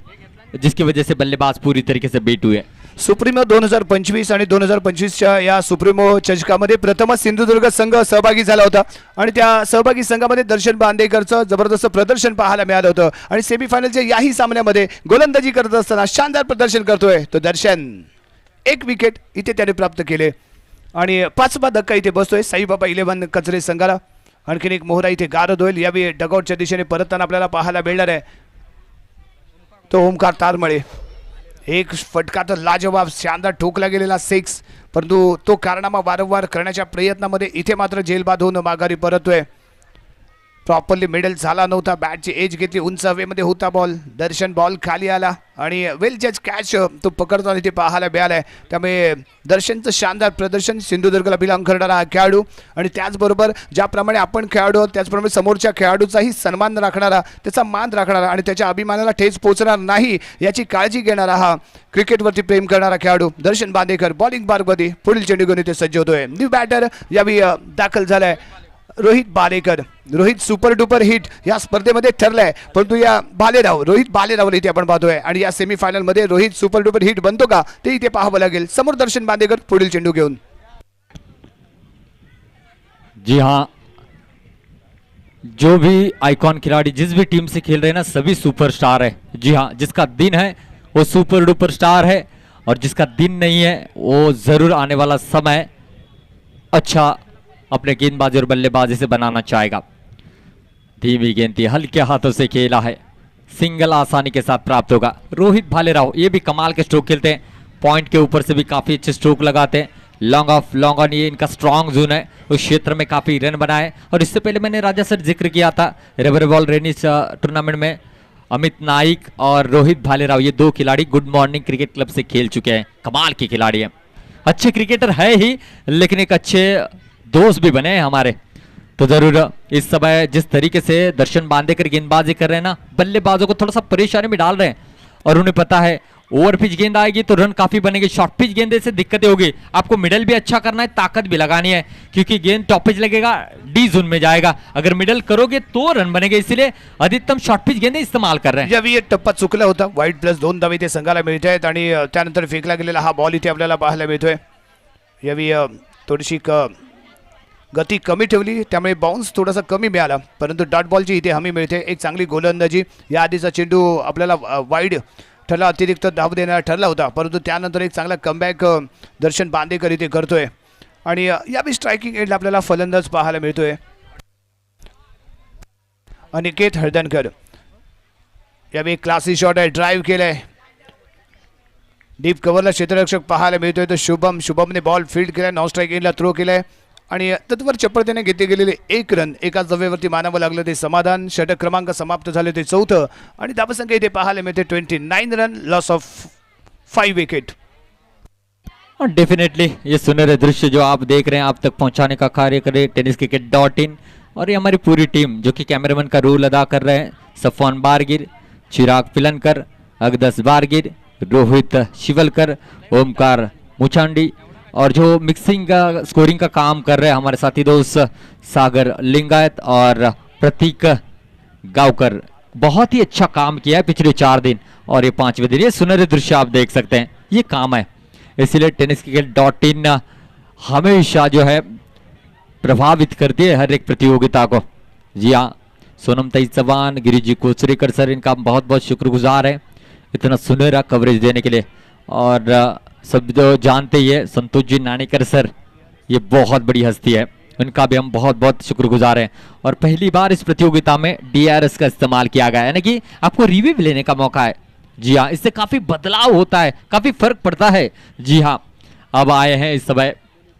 Speaker 1: जिसकी वजह से बल्लेबाज पूरी तरीके से बेट हुए।
Speaker 2: सुप्रीमो 2025 आणि 2025च्या या सुप्रीमो चषकामध्ये प्रथमच सिंधुदुर्ग संघ सहभागी झाला होता आणि त्या सहभागी संघामध्ये दर्शन बांदेकरचं जबरदस्त प्रदर्शन पाहायला मिळालं होतं आणि सेमीफायनलच्या याही सामन्यामध्ये गोलंदाजी करत असताना शानदार प्रदर्शन करतोय तो दर्शन। 1 विकेट इथे त्याने प्राप्त केले आणि 5वा धक्का इथे बसतोय साईबाबा 11 कचरे संघाला. आणखीन एक मोहरा इथे गारद होईल. यावेळी डगआउटच्या दिशेने परतताना आपल्याला पाहायला मिळणार आहे तो ओमकार तारमळे. एक फटका तर लाजवाब शानदार ठोकला गेलेला 6, परंतु तो कारनामा वारंवार करण्याच्या प्रयत्नामध्ये इथे मात्र जेलबाद होऊन माघारी परततोय. प्रॉपरली मिडल झाला नव्हता. बॅटची एज घेतली. उंच हवेमध्ये होता बॉल. दर्शन बॉल खाली आला आणि वेल जज कॅच तो पकडताना इथे पाहायला मिळालाय. त्यामुळे दर्शनचं शानदार प्रदर्शन. सिंधुदुर्गला बिलॉंग करणारा हा खेळाडू आणि त्याचबरोबर ज्याप्रमाणे आपण खेळाडू आहोत त्याचप्रमाणे समोरच्या खेळाडूचाही सन्मान राखणारा, त्याचा मान राखणारा आणि त्याच्या अभिमानाला ठेच पोहोचणार नाही याची काळजी घेणारा हा क्रिकेटवरती प्रेम करणारा खेळाडू दर्शन बांदेकर बॉलिंग बारमध्ये पुढील चेंडू घेऊन इथे सज्ज होतोय. न्यू बॅटर यावेळी दाखल झालाय Rohit Balekar. Rohit super duper hit या स्पर्धेमध्ये ठरलाय, परंतु या रोहित बालेरावला इथे आपण पाहतोय आणि या सेमीफायनल मध्ये रोहित सुपर डुपर हिट बनतो का ते इथे पाहावं लागेल. समोर दर्शन बांदेकर पुढील चेंडू घेऊन.
Speaker 1: जी हाँ, जो भी आइकॉन खिलाड़ी जिस भी टीम से खेल रहे हैं ना सभी सुपरस्टार है. जी हाँ, जिसका दिन है वो सुपर डुपर स्टार है और जिसका दिन नहीं है वो जरूर आने वाला समय अच्छा अपने गेंदबाजी और बल्लेबाजी से बनाना चाहेगा. धीमी गेंद थी, हल्के हाथों से खेला है, सिंगल आसानी के साथ प्राप्त होगा. रोहित भालेराव ये भी कमाल के स्ट्रोक खेलते हैं. पॉइंट के ऊपर से भी काफी अच्छे स्ट्रोक लगाते हैं. लॉन्ग ऑफ लॉन्ग ऑन ये इनका स्ट्रॉन्ग जोन है. उस क्षेत्र में काफी रन बनाए. और इससे पहले मैंने राजा सर जिक्र किया था रबर बॉल रेनिस टूर्नामेंट में अमित नाइक और रोहित भालेराव ये 2 खिलाड़ी गुड मॉर्निंग क्रिकेट क्लब से खेल चुके हैं. कमाल के खिलाड़ी हैं, अच्छे क्रिकेटर है ही लेकिन एक अच्छे दोस्त भी बने हैं हमारे. तो जरूर इस समय जिस तरीके से दर्शन बांदेकर गेंदबाजी कर रहे हैं ना बल्लेबाजों को थोड़ा सा परेशानी में डाल रहे हैं और उन्हें पता है ओवर पिच गेंद आएगी तो रन काफी बनेंगे. शॉर्ट पिच गेंद से दिक्कतें होगी. आपको मिडल भी अच्छा करना है, ताकत भी लगानी है क्योंकि गेंद टॉप पिच लगेगा डी जोन में जाएगा. अगर मिडल करोगे तो रन बनेंगे, इसलिए अधिकतम शॉर्ट पिच गेंद इस्तेमाल कर रहे हैं.
Speaker 2: यावेळी टप्पा चुकला होता. वाईट प्लस 2 धावे इथे संघाला मिळत आहेत आणि त्यानंतर फेकला गेलेला हा बॉल इथे आपल्याला पाहायला मिळतोय. यावेळी थोडीशी गती कमी ठेवली त्यामुळे बाउन्स थोडासा कमी मिळाला, परंतु डॉट बॉलची इथे हमी मिळते. एक चांगली गोलंदाजी. या आधीचा चेंडू आपल्याला वाईड ठरला, अतिरिक्त धाव देणारा ठरला होता, परंतु त्यानंतर एक चांगला कमबॅक दर्शन बांदेकर इथे करतोय आणि यावेळी स्ट्रायकिंग एंडला आपल्याला फलंदाज पाहायला मिळतोय अनिकेत हळदणकर. यावेळी क्लासी शॉट आहे, ड्राईव्ह केलाय. डीप कव्हरला क्षेत्ररक्षक पाहायला मिळतोय. तर शुभमने बॉल फील्ड केलाय, नॉन स्ट्राईक एंडला थ्रो केलाय आणि तत्वर चपळतेने घेतले गेलेले 1 रन एकाच धावेवरती मानावं लागलं ते समाधान. षटक क्रमांक समाप्त झाले ते 4थं आणि धावसंख्या इथे पाहायला मिळते 29 run, loss of 5 wicket.
Speaker 1: Definitely ये सुनहरे दृश्य जो आप देख रहे हैं आप तक पहुंचाने का कार्य करे tenniscricket.in और ये हमारी पूरी टीम जो कि कैमरामैन का रोल अदा कर रहे हैं. सफवान बारगिर, चिराग पिलनकर, अगदस बारगिर, रोहित शिवलकर, ओमकार मुचांडी और जो मिक्सिंग का स्कोरिंग का काम कर रहे हैं हमारे साथी दोस्त सागर लिंगायत और प्रतीक गावकर. बहुत ही अच्छा काम किया है पिछले 4 दिन और ये 5वें दिन. ये सुनहरे दृश्य आप देख सकते हैं, ये काम है. इसलिए tenniscricket.in हमेशा जो है प्रभावित करती है हर एक प्रतियोगिता को. जी हाँ, सोनम ताई चौहान, गिरिजी कोचरेकर सर इनका बहुत बहुत शुक्रगुजार है इतना सुनहरा कवरेज देने के लिए. और सब जो जानते ही है संतोष जी नानेकर सर, ये बहुत बड़ी हस्ती है, उनका भी हम बहुत बहुत शुक्रगुजार हैं. और पहली बार इस प्रतियोगिता में DRS का इस्तेमाल किया गया है, यानी कि आपको रिव्यू लेने का मौका है. जी हाँ, इससे काफी बदलाव होता है, काफी फर्क पड़ता है. जी हाँ, अब आए हैं इस समय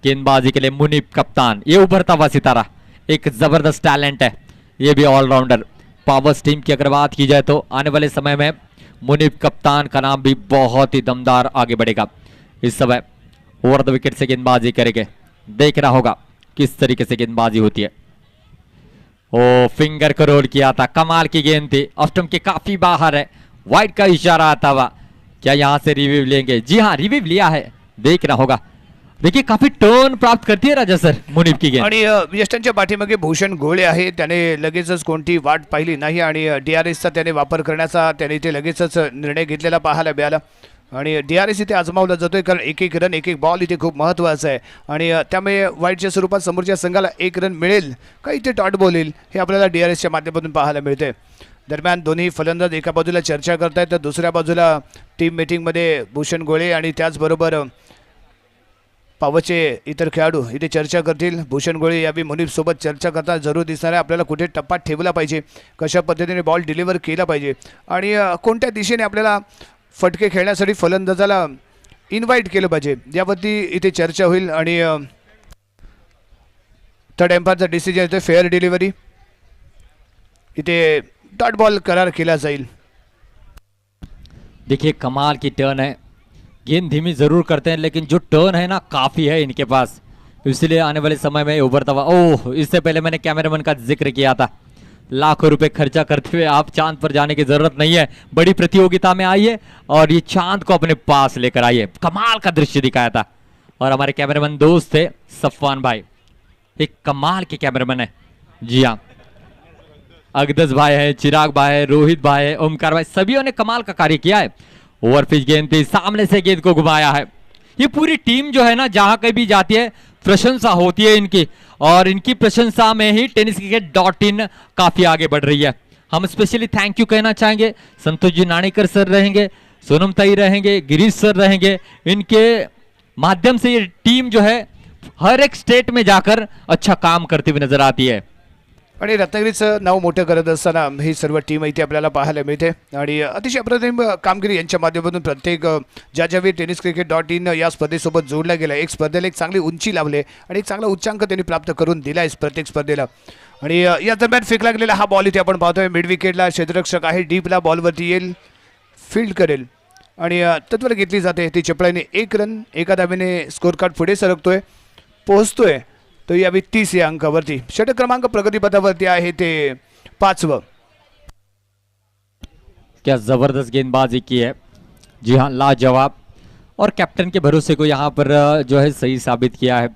Speaker 1: गेंदबाजी के लिए मुनीब कप्तान. ये उभरता हुआ सितारा, एक जबरदस्त टैलेंट है, ये भी ऑलराउंडर. पावर्स टीम की अगर बात की जाए तो आने वाले समय में मुनीब कप्तान का नाम भी बहुत ही दमदार आगे बढ़ेगा. इस समय ओवर द विकेट से गेंदबाजी करेंगे, देखना होगा किस तरीके से गेंदबाजी होती है. ओ फिंगर को रोल किया था, कमाल की गेंद थी, ऑफ स्टंप के काफी बाहर है, वाइड का इशारा आता हुआ. क्या यहां से रिव्यू लेंगे? जी हाँ, रिव्यू लिया है, देखना होगा. देखिए काफी टर्न प्राप्त करती है राजा सर मुनीब की गेंद.
Speaker 2: आणि यष्टांच्या पाठीमागे भूषण गोळे आहे, त्याने लगेचच कोणती वाट पाहिली नाही आणि DRSचा त्याने वापर करण्याचा त्याने इथे लगेचच निर्णय घेतलेला पाहायला मिळाला. आणि DRS इथे आजमावला जातोय कारण एक एक रन एक एक बॉल इथे खूप महत्त्वाचा आहे आणि त्यामुळे वाईटच्या स्वरूपात समोरच्या संघाला 1 रन मिळेल का इथे डॉट बॉल येईल हे आपल्याला DRSच्या माध्यमातून पाहायला मिळते. दरम्यान दोन्ही फलंदाज एका बाजूला चर्चा करतायत तर दुसऱ्या बाजूला टीम मीटिंगमध्ये भूषण गोळे आणि त्याचबरोबर पावचे इतर खेळाडू इथे चर्चा करतील. भूषण गोळे यावेळी मुनीबसोबत चर्चा करताना जरूर दिसणार आहे. आपल्याला कुठे टप्पा ठेवला पाहिजे, कशा पद्धतीने बॉल डिलिव्हर केला पाहिजे आणि कोणत्या दिशेने आपल्याला फटके खेळण्यासाठी फलंदाजाला इन्व्हाइट केलं पाहिजे यावरती इथे चर्चा होईल. आणि थर्ड एम्पायरचा डिसिजन येतो फेअर डिलिव्हरी. इथे डॉट बॉल करार केला जाईल.
Speaker 1: देखिए कमाल की टर्न है, गेंद धीमी जरूर करते हैं लेकिन जो टर्न है ना काफी है इनके पास, इसलिए आने वाले समय में उभरता हुआ ओह इससे पहले मैंने कैमरामैन का जिक्र किया था, लाखों रुपए खर्चा करते हुए आप चांद पर जाने की जरूरत नहीं है, बड़ी प्रतियोगिता में आइए और ये चांद को अपने पास लेकर आइए. कमाल का दृश्य दिखाया था और हमारे कैमरामैन दोस्त थे सफवान भाई, एक कमाल के कैमरामैन है. जी हाँ, अगदस भाई है, चिराग भाई है, रोहित भाई है, ओमकार भाई, सभी ने कमाल का कार्य किया है. ओवरपिच गेंद थी, सामने से गेंद को घुमाया है. ये पूरी टीम जो है ना जहां कहीं भी जाती है प्रशंसा होती है इनकी, और इनकी प्रशंसा में ही टेनिस क्रिकेट .in काफी आगे बढ़ रही है. हम स्पेशली थैंक यू कहना चाहेंगे. संतोष जी नाणेकर सर रहेंगे, सोनम ताई रहेंगे, गिरीश सर रहेंगे. इनके माध्यम से ये टीम जो है हर एक स्टेट में जाकर अच्छा काम करती हुई नजर आती है.
Speaker 2: आणि रत्नागिरीचं नाव मोठं करत असताना ही सर्व टीम इथे आपल्याला पाहायला मिळते. आणि अतिशय अप्रतिम कामगिरी यांच्या माध्यमातून प्रत्येक ज्यावेळी टेनिस क्रिकेट .in या स्पर्धेसोबत जोडला गेला, एक स्पर्धेला एक चांगली उंची लावले आणि एक चांगला उच्चांक त्यांनी प्राप्त करून दिला आहे प्रत्येक स्पर्धेला. आणि या दरम्यान फेकला गेलेला हा बॉल इथे आपण पाहतोय मिड विकेटला क्षेत्ररक्षक आहे, डीपला बॉलवरती येईल, फील्ड करेल आणि तत्वर घेतली जाते. ती चपळाईने 1 रन एका धावेने स्कोर कार्ड पुढे सरकतोय, पोहोचतोय तो यावेळी 30 या अंकावरती. षटक क्रमांक प्रगतीपथावरती आहे ते 5वं.
Speaker 1: क्या जबरदस्त गेंदबाजी की है. जी हाँ, लाजवाब, और कैप्टन के भरोसे को यहाँ पर जो है सही साबित किया है.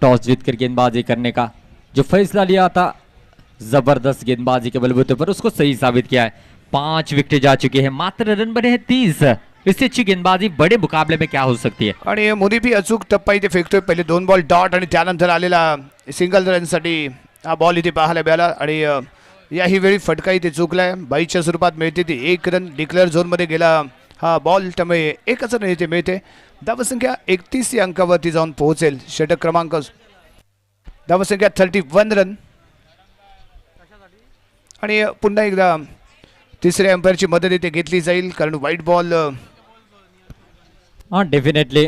Speaker 1: टॉस जीतकर गेंदबाजी करने का जो फैसला लिया था, जबरदस्त गेंदबाजी के बलबूते पर उसको सही साबित किया है. 5 विकेटें जा चुकी है, मात्र रन बने हैं 30. इससे अच्छी गेंदबाजी बड़े मुकाबले में क्या हो सकती है.
Speaker 2: आणि मुनीबी अचूक टप्पा इथे फेकतोय. पहिले 2 बॉल डॉट आणि त्यानंतर आलेला सिंगल रनसाठी हा बॉल इथे पाहायला मिळाला. आणि याही वेळी फटका इथे चुकलाय, बाईच्या स्वरूपात मिळते ती. 1 रन डिक्लेअर झोनमध्ये गेला हा बॉल, त्यामुळे 1च रन इथे मिळते. धावसंख्या 31 या अंकावरती जाऊन पोहोचेल. षटक क्रमांक धावसंख्या 31 रन. आणि पुन्हा एकदा तिसऱ्या अंपायरची मदत इथे घेतली जाईल कारण व्हाईट बॉल.
Speaker 1: हाँ डेफिनेटली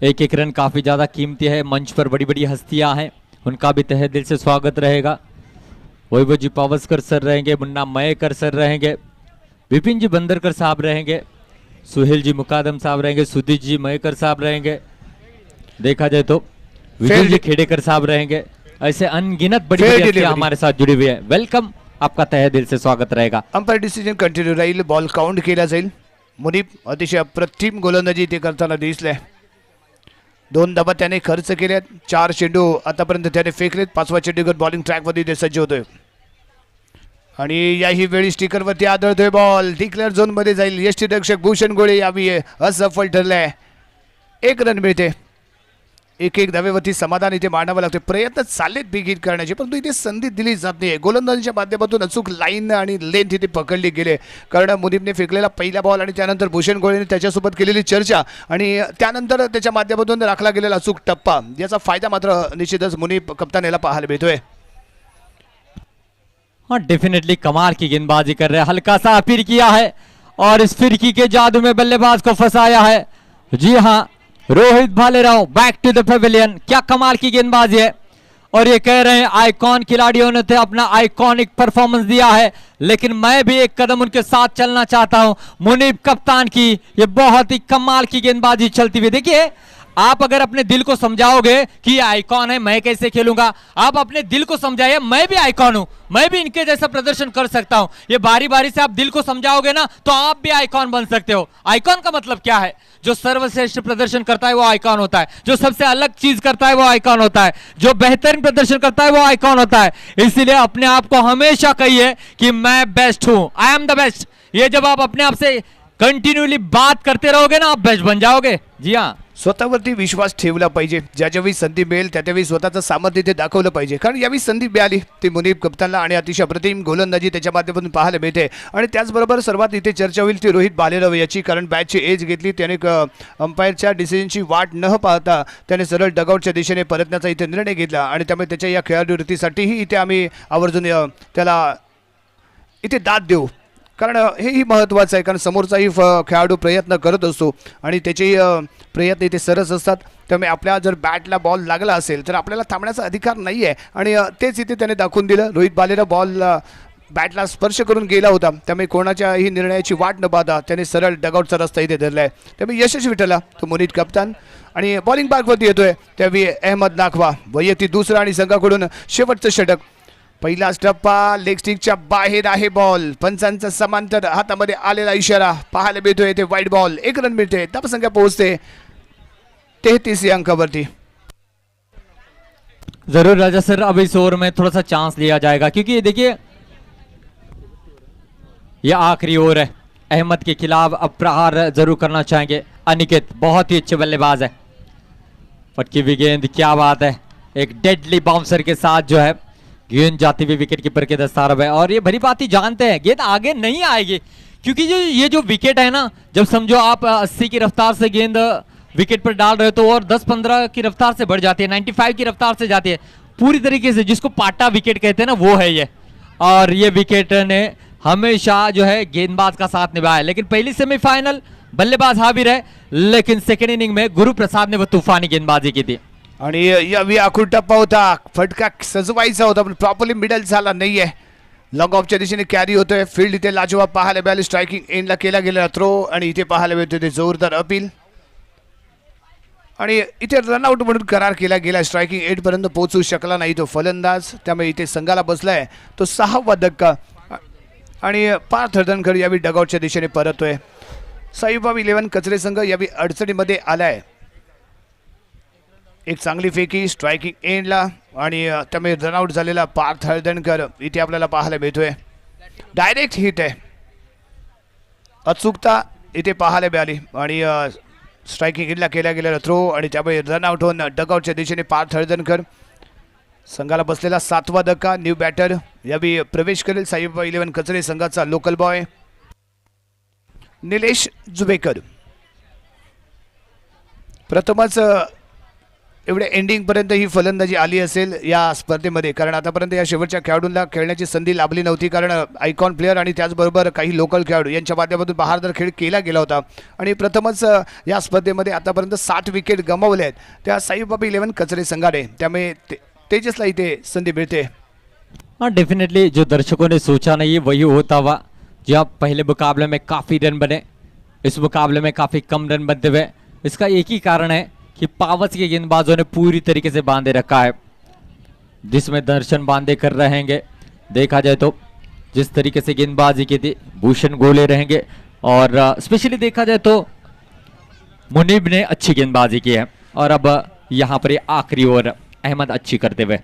Speaker 1: एक एक रन काफ़ी ज़्यादा कीमती है. मंच पर बड़ी बड़ी हस्तियां हैं, उनका भी तहे दिल से स्वागत रहेगा. वैभव जी पावस्कर सर रहेंगे, मुन्ना मयेकर सर रहेंगे, विपिन जी बंदरकर साहब रहेंगे, सुहेल जी मुकादम साहब रहेंगे, सुदीप जी मयेकर साहब रहेंगे, देखा जाए तो विजय जी खेड़ेकर साहब रहेंगे. ऐसे अनगिनत बड़ी बड़ी हस्तियां हमारे साथ जुड़ी हुई है. वेलकम, आपका तहे दिल से स्वागत रहेगा.
Speaker 2: अंपायर डिसिजन कंटिन्यू राहील. बॉल काउंट केला जाईल. मुनीब अतिशय अप्रतिम गोलंदाजी ते करताना दिसले. 2 धावा त्याने खर्च केल्यात, 4 चेंडू आतापर्यंत त्याने फेकलेत. 5वा चेंडूवर बॉलिंग ट्रॅकवरती ते सज्ज होतोय. आणि याही वेळी स्टिकरवरती आदळतोय बॉल, डिक्लेअर झोनमध्ये जाईल. यष्टीरक्षक भूषण गोळे यावी असफल ठरलाय. 1 रन मिळते. 1-1 धावेवरती समाधान इथे मांडावं लागते. प्रयत्न चाललेत बिग हिट करण्याचे, परंतु इथे संधी दिली जात नाही. गोलंदाजीच्या माध्यमातून अचूक लाईन आणि लेंथ इथे पकडली गेले. कारण मुनीबने फेकलेला पहिला बॉल आणि त्यानंतर भूषण गोळेने त्याच्यासोबत केलेली चर्चा आणि त्यानंतर त्याच्या माध्यमातून राखला गेलेला अचूक टप्पा, याचा फायदा मात्र निश्चितच मुनीब कप्तान याला पाहायला मिळतोय.
Speaker 1: हाँ डेफिनेटली कमाल की गेंदबाजी कर रहे हैं. हल्का सा फिर किया है और इस फिरकी के जादू में बल्लेबाज को फंसाया है. जी हाँ, Rohit Bhalerao back to the pavilion. क्या कमाल की गेंदबाजी है. और ये कह रहे हैं आइकॉन खिलाड़ियों ने तो अपना आइकॉनिक परफॉर्मेंस दिया है, लेकिन मैं भी एक कदम उनके साथ चलना चाहता हूं. मुनीब कप्तान की ये बहुत ही कमाल की गेंदबाजी चलती हुई. देखिए, आप अगर अपने दिल को समझाओगे कि ये आइकॉन है, मैं कैसे खेलूंगा, आप अपने दिल को समझाइए मैं भी आइकॉन हूं, मैं भी इनके जैसा प्रदर्शन कर सकता हूं. ये बारी बारी से आप दिल को समझाओगे ना तो आप भी आइकॉन बन सकते हो. आइकॉन का मतलब क्या है? जो सर्वश्रेष्ठ प्रदर्शन करता है वो आइकॉन होता है, जो सबसे अलग चीज करता है वो आइकॉन होता है, जो बेहतरीन प्रदर्शन करता है वो आइकॉन होता है. इसीलिए अपने आप को हमेशा कहिए कि मैं बेस्ट हूं, आई एम द बेस्ट. ये जब आप अपने आप से कंटिन्यूली बात करते रहोगे ना, आप बेस्ट बन जाओगे. जी हाँ,
Speaker 2: स्वतःवरती विश्वास ठेवला पाहिजे. ज्यावेळी संधी मिळेल त्यावेळी स्वतःचं सामर्थ्य ते दाखवलं पाहिजे. कारण यावेळी संधी मिळाली ती मुनीब कप्तानला आणि अतिशय अप्रतिम गोलंदाजी त्याच्या माध्यमातून पाहायला मिळते. आणि त्याचबरोबर सर्वात इथे चर्चा होईल ती रोहित भालेराव याची. कारण बॅटची एज घेतली त्याने, अंपायरच्या डिसिजनची वाट न पाहता त्याने सरळ डगआउटच्या दिशेने परतण्याचा इथे निर्णय घेतला. आणि त्यामुळे त्याच्या या खेळाडूवृत्तीसाठीही इथे आम्ही आवर्जून त्याला इथे दाद देऊ. कारण हेही महत्त्वाचं आहे. कारण समोरचाही खेळाडू प्रयत्न करत असतो आणि त्याचेही प्रयत्न इथे सरस असतात. त्यामुळे आपल्या जर बॅटला बॉल लागला असेल तर आपल्याला थांबण्याचा अधिकार नाही आहे. आणि तेच इथे त्याने दाखवून दिलं. रोहित भालेराव बॉल बॅटला स्पर्श करून गेला होता. त्यामुळे कोणाच्याही निर्णयाची वाट न पाहता त्याने सरळ डगआउटचा रस्ता इथे धरला आहे. त्यामुळे यशस्वी ठरला तो मुनीब कप्तान. आणि बॉलिंग पार्कवरती येतोय त्यावेळी अहमद नाखवा वैयक्तिक दुसरा आणि संघाकडून शेवटचं षटक. पहिला टप्पा लेग स्टिकच्या बाहेर आहे. बॉल पंचांचा समांतर हातामध्ये आलेला इशारा पाहायला मिळतोय. ते वाईट बॉल. 1 रन मिळते. धावसंख्या पोहोचते 33 या अंकावरती.
Speaker 1: जरूर राजा सर, अब इस ओवर में थोड़ा सा चांस लिया जाएगा क्योंकि देखिए ये आखिरी ओवर है. अहमद के खिलाफ अब प्रहार जरूर करना चाहेंगे अनिकेत. बहुत ही अच्छे बल्लेबाज है. पटकी हुई गेंद, क्या बात है. एक डेडली बाउंसर के साथ जो है गेंद जाती हुई विकेट कीपर के दस्तारब है. और ये भली बात ही जानते हैं गेंद आगे नहीं आएगी क्योंकि ये जो विकेट है ना, जब समझो आप 80 की रफ्तार से गेंद विकेट पर डाल रहे हो तो और 10-15 की रफ्तार से बढ़ जाती है, 95 की रफ्तार से जाती है. पूरी तरीके से जिसको पाटा विकेट कहते हैं ना वो है ये. और ये विकेट ने हमेशा जो है गेंदबाज का साथ निभाया. लेकिन पहली सेमीफाइनल बल्लेबाज हावी रहे, लेकिन सेकंड इनिंग में गुरु प्रसाद ने वो तूफानी गेंदबाजी की थी.
Speaker 2: आणि यावी आखूड टप्पा होता. फटका सजवायचा होता पण प्रॉपरली मिडल झाला नाहीये. लॉंग ऑफच्या दिशेने कॅरी होतोय. फील्ड इथे लाजवाब पाहायला मिळाली. स्ट्रायकिंग एंडला केला गेला थ्रो आणि इथे पाहायला मिळतोय ते जोरदार अपील. आणि इथे रनआउट म्हणून करार केला गेला. स्ट्रायकिंग एंड पर्यंत पोहोचू शकला नाही तो फलंदाज. त्यामुळे इथे संघाला बसलाय तो 6वा धक्का. आणि पार्थ हर्दनकर यावेळी डगआउटच्या दिशेने परततोय. साईबाब 11 कचरे संघ यावेळी अडचणीमध्ये आलाय. एक चांगली फेकी स्ट्रायकिंग एंडला आणि त्यामुळे रनआउट झालेला पार्थ हळदणकर इथे आपल्याला पाहायला मिळतोय. डायरेक्ट हिट आहे. अचूकता इथे पाहायला मिळाली आणि स्ट्रायकिंग एंडला केला गेलेला थ्रो आणि त्यामुळे रनआउट होऊन डगआउटच्या दिशेने पार्थ हळदणकर. संघाला बसलेला 7वा धक्का. न्यू बॅटर यावेळी प्रवेश करेल साईबाबा 11 कचरे संघाचा लोकल बॉय निलेश जुबेकर. प्रथमच एवढ्या एंडिंगपर्यंत ही फलंदाजी आली असेल या स्पर्धेमध्ये. कारण आतापर्यंत या शेवटच्या खेळाडूंना खेळण्याची संधी लाभली नव्हती. कारण आयकॉन प्लेअर आणि त्याचबरोबर काही लोकल खेळाडू यांच्या माध्यमातून बहारदार खेळ केला गेला होता. आणि प्रथमच या स्पर्धेमध्ये आतापर्यंत 60 विकेट गमावले आहेत त्या साईबाबा 11 कचरे संघाने. त्यामुळे तेजसला इथे संधी मिळते.
Speaker 1: हाँ, डेफिनेटली जो दर्शकों ने सोचा नहीं वही होता हुआ. जहाँ पहले मुकाबले में काफ़ी रन बने, इस मुकाबले में काफ़ी कम रन बनते हुए. इसका एक ही कारण है कि पावस के गेंदबाजों ने पूरी तरीके से बांधे रखा है, जिसमें दर्शन बांधे कर रहेंगे. देखा जाए तो जिस तरीके से गेंदबाजी की थी भूषण गोले रहेंगे. और स्पेशली देखा जाए तो मुनीब ने अच्छी गेंदबाजी की है. और अब यहाँ पर ये आखिरी ओवर अहमद अच्छी करते हुए.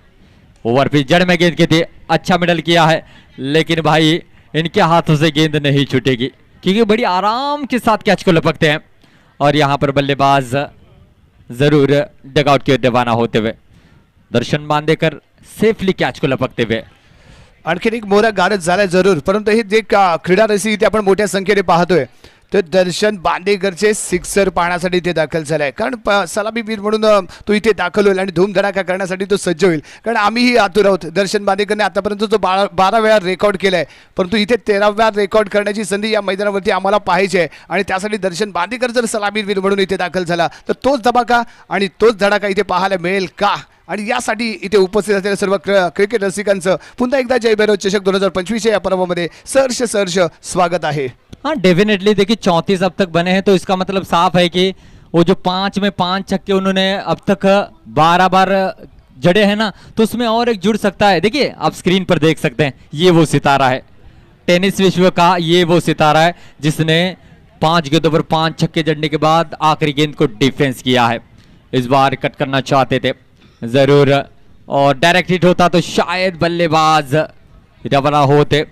Speaker 1: ओवर भी जड़ में गेंद की थी, अच्छा मिडल किया है, लेकिन भाई इनके हाथों से गेंद नहीं छूटेगी क्योंकि बड़ी आराम के साथ कैच को लपकते हैं. और यहाँ पर बल्लेबाज जरूर डगआउट की ओर रवाना होते हुए. दर्शन बांदेकर सेफली कॅच को लपकते हुए.
Speaker 2: आणखीन एक मोरा गारज झालाय जरूर. परंतु हे जे क्रीडा रसिक इथे आपण मोठ्या संख्येने पाहतोय तर दर्शन बांदेकरचे सिक्सर पाहण्यासाठी इथे दाखल झालाय. कारण सलामीवीर म्हणून तो इथे दाखल होईल आणि धूमधडाका करण्यासाठी तो सज्ज होईल. कारण आम्हीही आतुर आहोत. दर्शन बांदेकरने आतापर्यंत जो 12 वेळा रेकॉर्ड केलाय, परंतु इथे 13व्या रेकॉर्ड करण्याची संधी या मैदानावरती आम्हाला पाहिजे आहे. आणि त्यासाठी दर्शन बांदेकर जर सलामीवीर म्हणून इथे दाखल झाला तर तोच धमाका आणि तोच धडाका इथे पाहायला मिळेल का. आणि यासाठी इथे उपस्थित असलेल्या सर्व क्रिकेट रसिकांचं पुन्हा एकदा जय भैरव चषक 2025 या पर्वामध्ये सहर्ष स्वागत आहे.
Speaker 1: हाँ, डेफिनेटली देखिए 34 अब तक बने हैं तो इसका मतलब साफ है कि वो जो 5 में 5 छक्के उन्होंने अब तक 12 बार जड़े हैं ना, तो उसमें और एक जुड़ सकता है. देखिए आप स्क्रीन पर देख सकते हैं ये वो सितारा है टेनिस विश्व का. ये वो सितारा है जिसने 5 गेंदों पर 5 छक्के जड़ने के बाद आखिरी गेंद को डिफेंस किया है. इस बार कट करना चाहते थे जरूर और डायरेक्ट हिट होता तो शायद बल्लेबाज रवाना होते.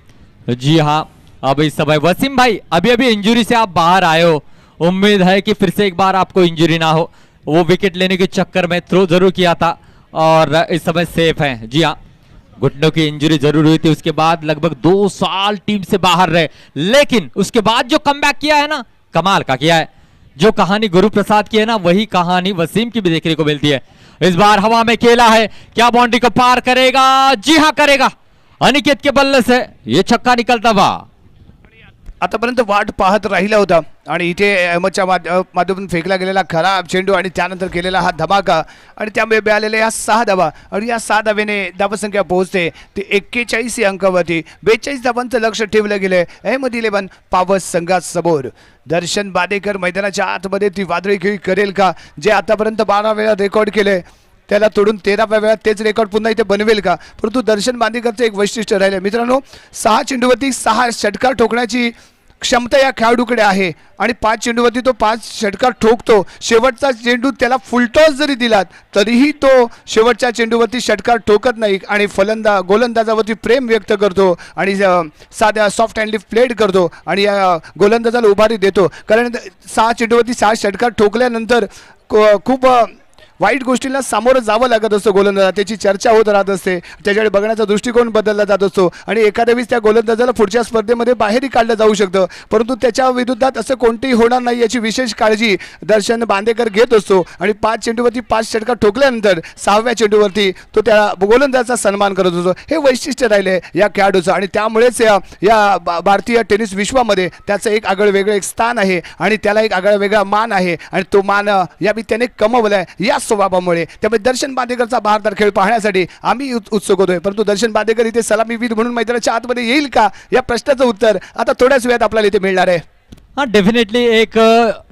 Speaker 1: जी हाँ, अब इस समय वसीम भाई अभी इंजरी से आप बाहर आए हो. उम्मीद है कि फिर से एक बार आपको इंजरी ना हो. वो विकेट लेने के चक्कर में थ्रो जरूर किया था और इस समय सेफ है। जी हाँ, घुटनों की इंजरी जरूर हुई थी, उसके बाद लगभग 2 साल टीम से बाहर रहे, लेकिन उसके बाद जो कमबैक किया है ना, कमाल का किया है। जो कहानी गुरु प्रसाद की है ना, वही कहानी वसीम की भी देखने को मिलती है। इस बार हवा में खेला है, क्या बाउंड्री को पार करेगा? जी हाँ करेगा। अनिकेत के बल्ले से ये छक्का निकलता हुआ।
Speaker 2: आतापर्यंत वाट पाहत राहिला होता आणि इथे अहमदच्या माध्यमातून फेकला गेलेला खराब चेंडू आणि त्यानंतर केलेला हा धमाका आणि त्यामुळे मिळालेले या 6 धावा आणि या 6 धावेने धावसंख्या पोहोचते ती 41 या अंकावरती। 42 धावांचं लक्ष ठेवलं गेलंय अहमद 11 पॉवर्स संघासमोर। दर्शन बांदेकर मैदानाच्या आतमध्ये ती वादळी खेळी करेल का? जे आतापर्यंत 12 वेळा रेकॉर्ड केले त्याला तोडून 13व्या वेळा तेच रेकॉर्ड पुन्हा इथे बनवेल का? परंतु दर्शन बांदेकरचं एक वैशिष्ट्य राहिले मित्रांनो, 6 चेंडूवरती 6 षटकार ठोकण्याची क्षमता या खेळाडूकडे आहे आणि 5 चेंडूवरती तो 5 षटकार ठोकतो। शेवटचा चेंडू त्याला फुलटॉस जरी दिलात तरीही तो शेवटच्या चेंडूवरती षटकार ठोकत नाही आणि गोलंदाजावरती प्रेम व्यक्त करतो आणि साध्या सॉफ्ट हँडली प्लेड करतो आणि या गोलंदाजाला उभारी देतो। कारण 6 चेंडूवरती 6 षटकार ठोकल्यानंतर खूप वाईट गोष्टींना सामोरं जावं लागत असतं गोलंदाजा, त्याची चर्चा होत राहत असते, त्याच्याकडे बघण्याचा दृष्टिकोन बदलला जात असतो आणि एखाद्या वेळेस त्या गोलंदाजाला पुढच्या स्पर्धेमध्ये बाहेरही काढलं जाऊ शकतं, परंतु त्याच्या विरुद्धात असं कोणतेही होणार नाही याची विशेष काळजी दर्शन बांदेकर घेत असतो आणि 5 चेंडूवरती 5 षटकार ठोकल्यानंतर 6व्या चेंडूवरती तो त्या गोलंदाजाचा सन्मान करत असतो। हे वैशिष्ट्य राहिले या खेळाडूचं आणि त्यामुळेच या भारतीय टेनिस विश्वामध्ये त्याचं एक आगळं वेगळं एक स्थान आहे आणि त्याला एक आगळा वेगळा मान आहे आणि तो मान याबी त्याने कमवलाय या स्वभावामुळे। त्यामुळे दर्शन बांदेकरचा बहारदार खेळ पाहण्यासाठी आम्ही उत्सुक होतोय, परंतु दर्शन बांदेकर इथे सलामीवीर म्हणून मैदानाच्या आतमध्ये येईल का या प्रश्नाचं उत्तर आता थोड्याच वेळात आपल्याला इथे मिळणार आहे।
Speaker 1: हाँ डेफिनेटली एक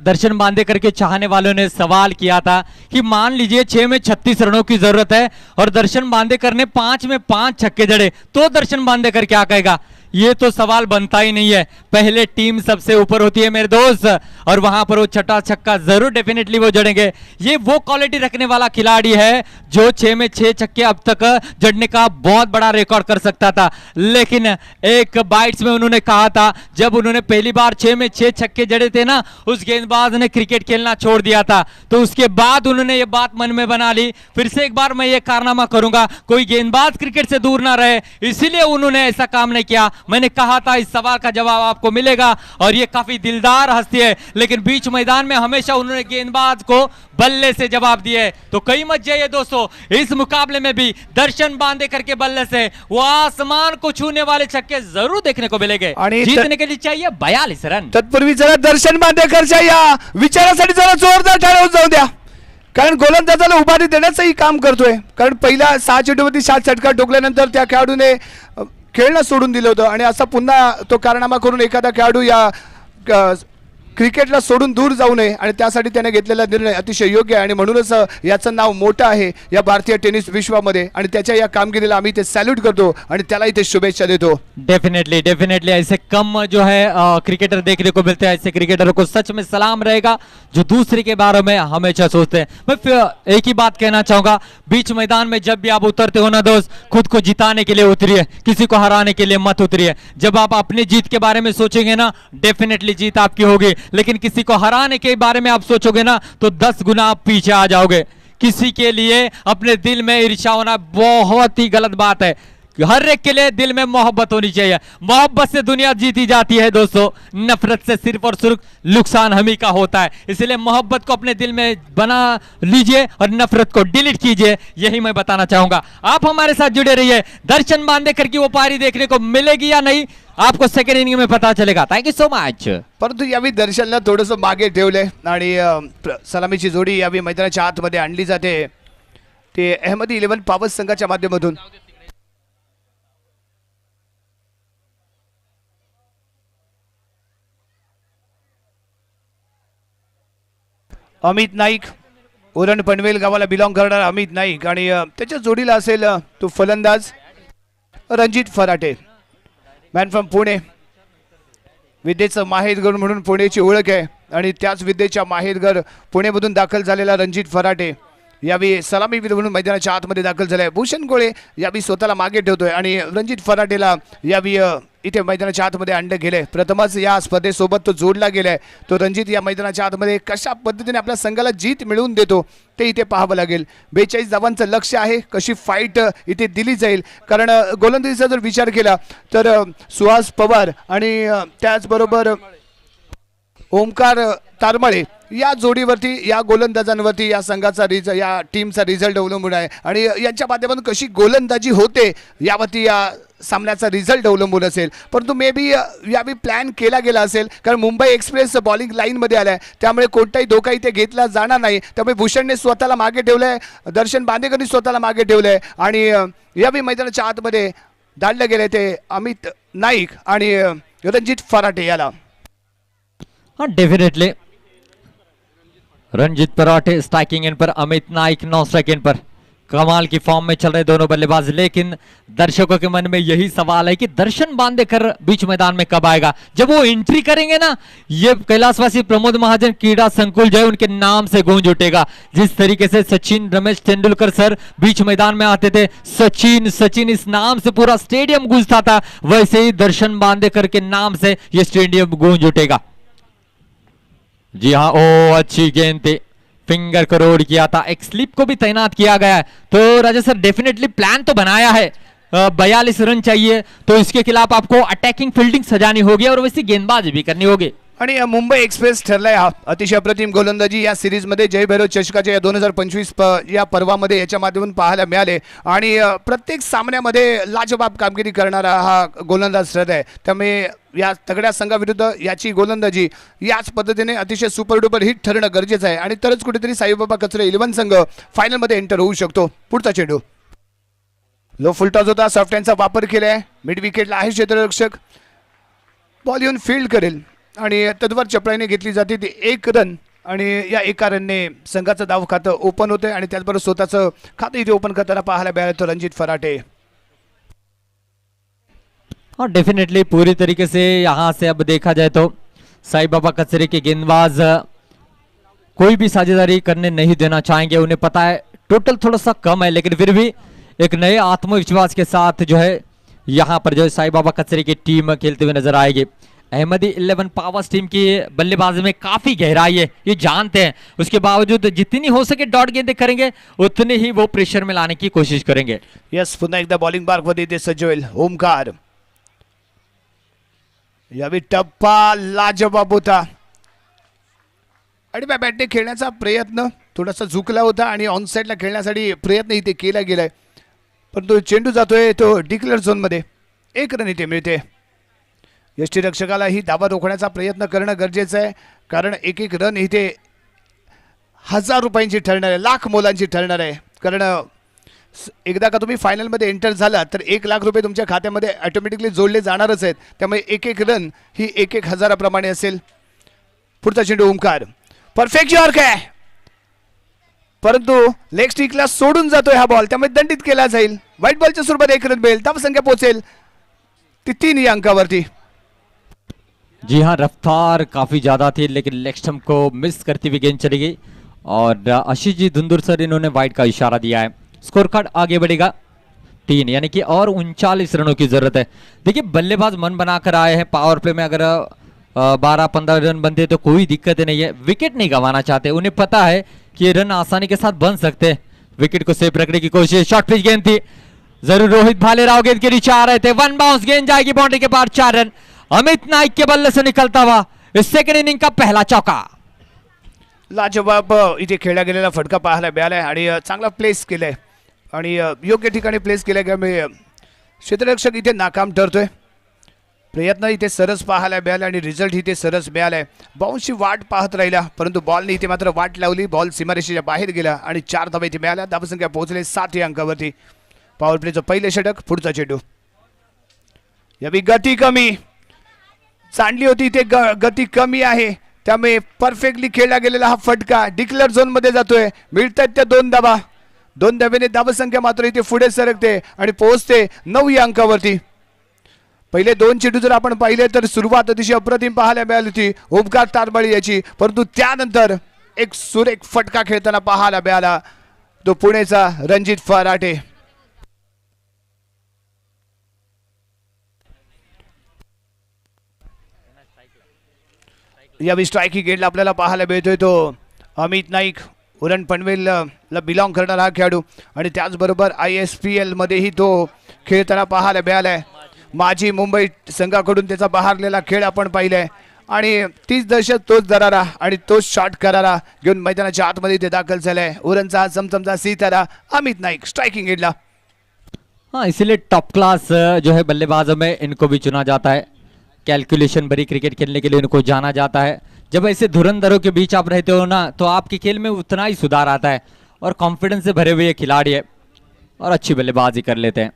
Speaker 1: दर्शन बांदेकर के चाहने वालों ने सवाल किया था कि मान लीजिए 6 में 36 रनों की जरूरत है और दर्शन बांदेकर ने 5 में 5 छक्के जड़े तो दर्शन बांदेकर क्या कहेगा? ये तो सवाल बनता ही नहीं है। पहले टीम सबसे ऊपर होती है मेरे दोस्त और वहां पर वो छठा छक्का जरूर डेफिनेटली वो जड़ेंगे। ये वो क्वालिटी रखने वाला खिलाड़ी है जो 6 में 6 छक्के अब तक जड़ने का बहुत बड़ा रिकॉर्ड कर सकता था, लेकिन एक बाइट्स में उन्होंने कहा था जब उन्होंने पहली बार 6 में 6 छक्के जड़े थे ना, उस गेंदबाज ने क्रिकेट खेलना छोड़ दिया था, तो उसके बाद उन्होंने ये बात मन में बना ली फिर से एक बार मैं ये कारनामा करूंगा, कोई गेंदबाज क्रिकेट से दूर ना रहे, इसीलिए उन्होंने ऐसा काम नहीं किया। मैंने कहा था इस सवाल का जवाब आपको मिलेगा और ये काफी दिलदार हस्ती है, लेकिन बीच मैदान में हमेशा उन्होंने गेंदबाज को बल्ले से जवाब दिए। तो कई मत जाइए दोस्तों, इस मुकाबले में भी दर्शन बांदेकर के बल्ले से वो आसमान को छूने वाले छक्के जरूर देखने को मिलेंगे। जीतने के लिए चाहिए 42 रन।
Speaker 2: तत्पूर्वी जरा दर्शन बांदेकरच्या या विचारासाठी जरा जोरदार टाळ्या जाऊ द्या, कारण गोलंदाजाला उभारी देण्याचंही काम करतोय। कारण पहिला 6 चेंडूवरती 7 षटकार ठोकल्यानंतर त्या खेळाडूने खेळणं सोडून दिलं होतं आणि असा पुन्हा तो कारनामा करून एखादा खेळाडू या क्रिकेटला सोडून दूर जाऊ नये आणि त्यासाठी त्याने घेतलेला निर्णय अतिशय योग्य आहे आणि म्हणूनच याचं नाव मोठं आहे या भारतीय टेनिस विश्वामध्ये आणि त्याच्या या कामगिरीला आम्ही ते सॅल्यूट करतो आणि त्याला इथे शुभेच्छा देतो।
Speaker 1: डेफिनेटली ऐसे कम जो है क्रिकेटर देखने को मिलते हैं, ऐसे क्रिकेटरों को सच में सलाम रहेगा जो दूसरे के बारे में हमेशा सोचते हैं। मैं फिर एक ही बात कहना चाहूंगा, बीच मैदान में जब भी आप उतरते हो ना दोस्त, खुद को जिताने के लिए उतरिए, किसी को हराने के लिए मत उतरिए। जब आप अपनी जीत के बारे में सोचेंगे ना, डेफिनेटली जीत आपकी होगी, लेकिन किसी को हराने के बारे में आप सोचोगे ना तो 10 गुना आप पीछे आ जाओगे। किसी के लिए अपने दिल में ईर्ष्या होना बहुत ही गलत बात है। हर एक के लिए दिल में मोहब्बत होनी चाहिए, मोहब्बत से दुनिया जीती जाती है दोस्तों, नफरत से सिर्फ और सिर्फ नुकसान हम ही का होता है। इसलिए मोहब्बत को अपने दिल में बना लीजिए और नफरत को डिलीट कीजिए, यही मैं बताना चाहूंगा। आप हमारे साथ जुड़े रहिए, दर्शन बांदेकर की वो पारी देखने को मिलेगी या नहीं आपको सेकंड इनिंग में पता चलेगा। Thank you so much.
Speaker 2: परंतु यावेळी दर्शनला थोडंसं मागे ठेवले आणि सलामीची जोडी यावेळी मैदानाच्या आतमध्ये आणली जाते, ते अहमदी 11 पॉवर्स संघाच्या माध्यमातून। अमित नाईक, उरण पनवेल गावाला बिलॉंग करणारा अमित नाईक आणि त्याच्या जोडीला असेल तो फलंदाज रणजित फराटे, मॅन फ्रॉम पुणे। विद्येचं माहेरघर म्हणून पुण्याची ओळख आहे आणि त्याच विद्येच्या माहेरघर पुणेमधून दाखल झालेला रणजित फराटे यावेळी सलामीवीर म्हणून मैदानाच्या आतमध्ये दाखल झालाय. भूषण गोळे यावेळी स्वतःला मागे ठेवतोय आणि रणजित फराटेला यावेळी इथे मैदानाच्या आतमध्ये आणलं गेलंय. प्रथमच या स्पर्धेसोबत तो जोडला गेलाय. तो रणजित या मैदानाच्या आतमध्ये कशा पद्धतीने आपल्या संघाला जीत मिळवून देतो ते इथे पाहावं लागेल. 42 धावांचं लक्ष आहे. कशी फाईट इथे दिली जाईल, कारण गोलंदाजीचा जर विचार केला तर सुहास पवार आणि त्याचबरोबर ओमकार तारमळे या जोडीवरती, या गोलंदाजांवरती या संघाचा या टीमचा रिझल्ट अवलंबून आहे आणि यांच्या माध्यमातून कशी गोलंदाजी होते यावरती या सामन्याचा रिझल्ट अवलंबून असेल. परंतु मे बी यावेळी प्लॅन केला गेला असेल, कारण मुंबई एक्सप्रेस बॉलिंग लाईनमध्ये आलाय, त्यामुळे कोणताही धोका इथे घेतला जाणार नाही. त्यामुळे भूषणने स्वतःला मागे ठेवलंय, दर्शन बांदेकरनी स्वतःला मागे ठेवलंय आणि यावेळी मैदानाच्या आतमध्ये धाडलं गेलंय ते अमित नाईक आणि रणजित फराटे याला.
Speaker 1: हाँ डेफिनेटली रणजीत पराठे स्ट्राइकिंग एंड पर, अमित नाइक नॉन स्ट्राइकिंग पर. कमाल की फॉर्म में चल रहे दोनों बल्लेबाज, लेकिन दर्शकों के मन में यही सवाल है कि दर्शन बांदेकर बीच मैदान में कब आएगा. जब वो एंट्री करेंगे ना, ये कैलाशवासी प्रमोद महाजन क्रीड़ा संकुल जो है उनके नाम से गूंज उठेगा. जिस तरीके से सचिन रमेश तेंदुलकर सर बीच मैदान में आते थे, सचिन सचिन इस नाम से पूरा स्टेडियम गूंजता था, वैसे ही दर्शन बांदेकर के नाम से ये स्टेडियम गूंज उठेगा. जी हाँ, ओ अच्छी गेंद थी, फिंगर को रोड किया था, एक स्लिप को भी तैनात किया गया है. तो राजा सर डेफिनेटली प्लान तो बनाया है. 42 रन चाहिए, तो इसके खिलाफ आपको अटैकिंग फील्डिंग सजानी होगी और वैसी गेंदबाजी भी करनी होगी.
Speaker 2: आणि मुंबई एक्सप्रेस ठरलाय हा अतिशय अप्रतिम गोलंदाजी या सिरीजमध्ये जयभैरव चषकाच्या या 2025 या पर्वामध्ये याच्या माध्यमातून पाहायला मिळाले आणि प्रत्येक सामन्यामध्ये लाजवाब कामगिरी करणारा हा गोलंदाज ठरलाय. त्यामुळे या तगड्या संघाविरुद्ध याची गोलंदाजी याच पद्धतीने अतिशय सुपर डुपर हिट ठरणं गरजेचं आहे आणि तरच कुठेतरी साईबाबा कचरे 11 संघ फायनलमध्ये एंटर होऊ शकतो. पुढचा चेंडू लो फुलटॉस होता, सॉफ्ट हँडचा वापर केलाय. मिड विकेटला आहे क्षेत्ररक्षक, बॉल येऊन फील्ड करेल आणि तद्वार चपळाईने घेतली जाते ती 1 रन आणि या एका रनने संघाचं धाव खातं ओपन होते आणि त्याचबरोबर स्वतःचं खातं इथे ओपन करताना पाहायला मिळालं रणजित फराटे.
Speaker 1: और डेफिनेटली पूरी तरीके से यहाँ से अब देखा जाए तो साई बाबा कचरे के गेंदबाज कोई भी साझेदारी करने नहीं देना चाहेंगे. उन्हें पता है टोटल थोड़ा सा कम है, लेकिन फिर भी एक नए आत्मविश्वास के साथ जो है यहाँ पर जो है साई बाबा कचरे की टीम खेलते हुए नजर आएगी. अहमदी 11 पावर्स टीम की बल्लेबाजी में काफी गहराई है, ये जानते हैं. उसके बावजूद जितनी हो सके डॉट गेंदें करेंगे, उतने ही वो प्रेशर में लाने की कोशिश करेंगे.
Speaker 2: यस, पुन्हा एकदा बॉलिंग मार्क मध्ये इथे सज्ज होईल ओमकार. यावेळी टप्पा लाजवाब होता आणि बॅटने खेळण्याचा प्रयत्न थोडासा झुकला होता आणि ऑन साईडला खेळण्यासाठी प्रयत्न इथे केला गेलाय, परंतु चेंडू जातोय तो डिक्लेअर झोन मध्ये. 1 रन इथे मिळते. यष्टीरक्षकाला ही धावा रोखण्याचा प्रयत्न करणं गरजेचं आहे, कारण एक रन इथे 1000 रुपयांची ठरणार आहे, लाख मोलांची ठरणार आहे. कारण एकदा का तुम्ही फायनलमध्ये एंटर झाला तर 1 लाख रुपये तुमच्या खात्यामध्ये ऑटोमॅटिकली जोडले जाणारच आहेत. त्यामुळे एक रन ही 1,000 प्रमाणे असेल. पुढचा चेंडू ओमकार, परफेक्ट यॉर्क आहे, परंतु लेग स्टिकला सोडून जातोय हा बॉल, त्यामुळे दंडित केला जाईल. व्हाईट बॉलच्या स्वरूपात 1 रन मिळेल, धावसंख्या पोहोचेल ती 3 या अंकावरती.
Speaker 1: जी हाँ, रफ्तार काफी ज्यादा थी, लेकिन लेग स्टंप को मिस करती हुई गेंद चली गई और आशीष जी धुंदुर सर इन्होंने वाइड का इशारा दिया है. स्कोर कार्ड आगे बढ़ेगा 3, यानी कि और 39 रनों की जरूरत है. देखिए बल्लेबाज मन बनाकर आए हैं. पावर प्ले में अगर 12-15 रन बनते तो कोई दिक्कत नहीं है. विकेट नहीं गंवाना चाहते, उन्हें पता है कि ये रन आसानी के साथ बन सकते हैं. विकेट को सेफ रखने की कोशिश, शॉर्ट पिच गेंद थी, जरूर रोहित भालेराव गेंद के नीचे आ रहे थे. 1 बाउंस, गेंद जाएगी बाउंड्री के पार. 4 रन. अमित नाइक के बल्ले से निकलता हुआ इस सेकंड इनिंग का पहला चौका.
Speaker 2: लाजवाब इथे खेळला गेलेला फटका पाहायला मिळालाय आणि चांगला प्लेस केलाय आणि योग्य ठिकाणी प्लेस केलाय, त्यामुळे क्षेत्ररक्षक इथे नाकाम ठरतोय. प्रयत्न इथे सरस पाहायला मिळाला आणि रिझल्ट इथे सरस मिळालाय. बाउन्सची वाट पाहत राहिला, परंतु बॉलने इथे मात्र वाट लावली. बॉल सीमारेषेच्या बाहेर गेला आणि 4 धावा इथे मिळाल्या. धावसंख्या पोहोचले 7 या अंकावरती. पॉवर प्लेचं पहिले षटक. पुढचा चेंडू, यावेळी गती कमी सांडली होती, इथे गती कमी आहे, त्यामुळे परफेक्टली खेळला गेलेला हा फटका डिक्लेअर झोन मध्ये जातोय. मिळतात त्या 2 धावा. 2 धावेने धावसंख्या मात्र इथे पुढे सरकते आणि पोहोचते 9 या अंकावरती. पहिले 2 चेंडू जर आपण पाहिले तर सुरुवात अतिशय अप्रतिम पाहायला मिळाली होती ओमकार तारमळे याची, परंतु त्यानंतर एक सुरेख फटका खेळताना पाहायला मिळाला तो पुणेचा रणजित फराटे. यावेळी स्ट्रायकिंग एंडला आपल्याला पाहायला मिळतोय तो अमित नाईक, उरण पनवेलला बिलॉंग करणारा हा खेळाडू आणि त्याचबरोबर ISPL मध्येही तो खेळताना पाहायला मिळालाय. माजी मुंबई संघाकडून त्याचा बहारलेला खेळ आपण पाहिलाय आणि तीच दहशत, तोच दरारा आणि तोच शॉट करारा घेऊन मैदानाच्या आतमध्ये ते दाखल झालाय. उरणचा हा चमचमचा सितारा अमित नाईक स्ट्राइकिंग एंडला.
Speaker 1: हाँ, इसीलिए टॉप क्लास जो है बल्लेबाजों में इनको भी चुना जाता है. कैलकुलेशन भरी क्रिकेट खेलने के लिए इनको जाना जाता है. जब ऐसे धुरंधरों के बीच आप रहते हो ना, तो आपके खेल में उतना ही सुधार आता है और कॉन्फिडेंस से भरे हुए खिलाड़ी है और अच्छी बल्लेबाजी कर लेते हैं.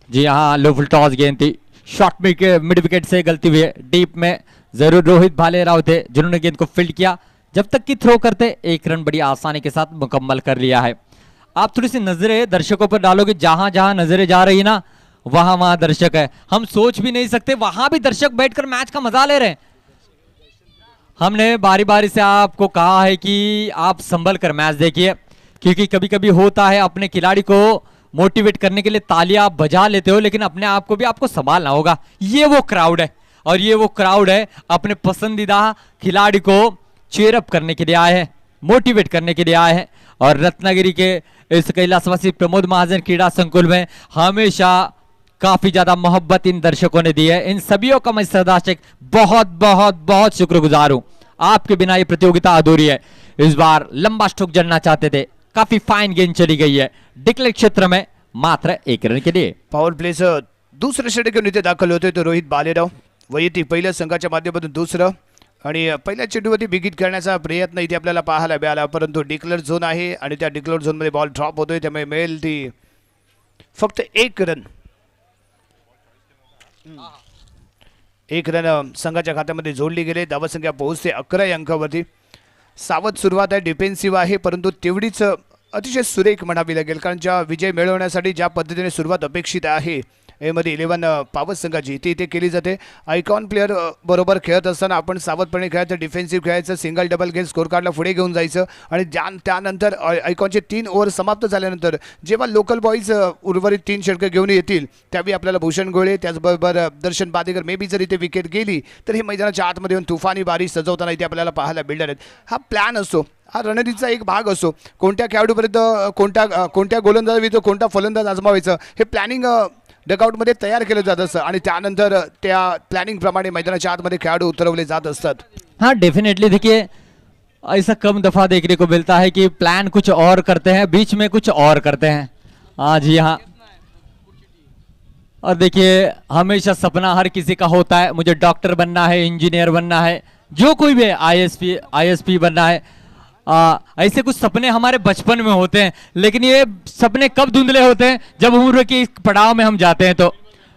Speaker 1: जी हाँ, लो फुल टॉस गेंद थी, शॉर्ट मिड विकेट से गलती हुई है. डीप में जरूर रोहित भालेराव थे जिन्होंने गेंद को फील्ड किया. जब तक कि थ्रो करते 1 रन बड़ी आसानी के साथ मुकम्मल कर लिया है. आप थोड़ी सी नजरें दर्शकों पर डालोगे, जहां जहां नजरें जा रही ना वहां वहां दर्शक है. हम सोच भी नहीं सकते वहां भी दर्शक बैठकर मैच का मजा ले रहे हैं. हमने बारी बारी से आपको कहा है कि आप संभल कर मैच देखिए, क्योंकि कभी कभी होता है अपने खिलाड़ी को मोटिवेट करने के लिए तालियां आप बजा लेते हो, लेकिन अपने आप को भी आपको संभालना होगा. ये वो क्राउड है और ये वो क्राउड है अपने पसंदीदा खिलाड़ी को चीयर अप करने के लिए आए हैं, मोटिवेट करने के लिए आए हैं. और रत्नागिरी के इस कैलाशवासी प्रमोद महाजन क्रीड़ा संकुल में हमेशा काफी ज्यादा मोहब्बत इन दर्शकों ने दी है. इन सभी का मैं सदाशक बहुत बहुत बहुत शुक्रगुजार हूं. आपके बिना ये प्रतियोगिता अधूरी है. इस बार लंबा स्ट्रोक जड़ना चाहते थे, काफी फाइन गेंद चली गई है डिक्लेअर क्षेत्र में मात्र 1 रन के लिए.
Speaker 2: पॉवर प्लेचं दुसरं षटक घेऊन इथे दाखल होतोय तो रोहित भालेराव. वैयक्तिक पहिल्या संघाच्या माध्यमातून दुसरं आणि पहिल्या चेंडूवरती बिगिट करण्याचा प्रयत्न इथे आपल्याला पाहायला मिळाला, परंतु डिक्लेअर झोन आहे आणि त्या डिक्लेअर झोनमध्ये बॉल ड्रॉप होतोय, त्यामुळे मिळेल ती फक्त 1 रन. 1 रन संघाच्या खात्यामध्ये जोडली गेले. धावसंख्या पोहोचते 11 अंकावरती. सावध सुरुवात आहे, डिफेन्सिव्ह आहे, परंतु तेवढीच अतिशय सुरेख म्हणावी लागेल, कारण ज्या विजय मिळवण्यासाठी ज्या पद्धतीने सुरुवात अपेक्षित आहे यामध्ये 11 पावस संघाची ती इथे केली जाते. आयकॉन प्लेअर बरोबर खेळत असताना आपण सावधपणे खेळायचं, डिफेन्सिव्ह खेळायचं, सिंगल डबल घेऊन स्कोर कार्डला पुढे घेऊन जायचं आणि त्यानंतर आयकॉनचे 3 ओव्हर समाप्त झाल्यानंतर जेव्हा लोकल बॉईज उर्वरित 3 षटकं घेऊन येतील त्यावेळी आपल्याला भूषण गोळे त्याचबरोबर दर्शन बादेकर मे बी जर इथे विकेट गेली तर हे मैदानाच्या आतमध्ये येऊन तुफानी बारी सजवताना इथे आपल्याला पाहायला मिळणार आहेत. हा प्लॅन असतो, हा रणनीतीचा एक भाग असतो. कोणत्या खेळाडूपर्यंत कोणत्या गोलंदाजाविरुद्ध कोणता फलंदाज आजमावायचं हे प्लॅनिंग डगआउटमध्ये तयार केलं जात असतं आणि त्यानंतर त्या प्लॅनिंग प्रमाणे मैदानाच्या आतमध्ये खेळाडू उतरवले जात असतात.
Speaker 1: हाँ, डेफिनेटली. देखिए, ऐसा कम दफा देखने को मिलता है कि प्लान कुछ और करते हैं, बीच में कुछ और करते हैं. हाँ जी हाँ. और देखिए, हमेशा सपना हर किसी का होता है, मुझे डॉक्टर बनना है, इंजीनियर बनना है, जो कोई भी ISP बनना है. ऐसे कुछ सपने हमारे बचपन में होते हैं, लेकिन ये सपने कब धुंधले होते हैं? जब उम्र के इस पड़ाव में हम जाते हैं. तो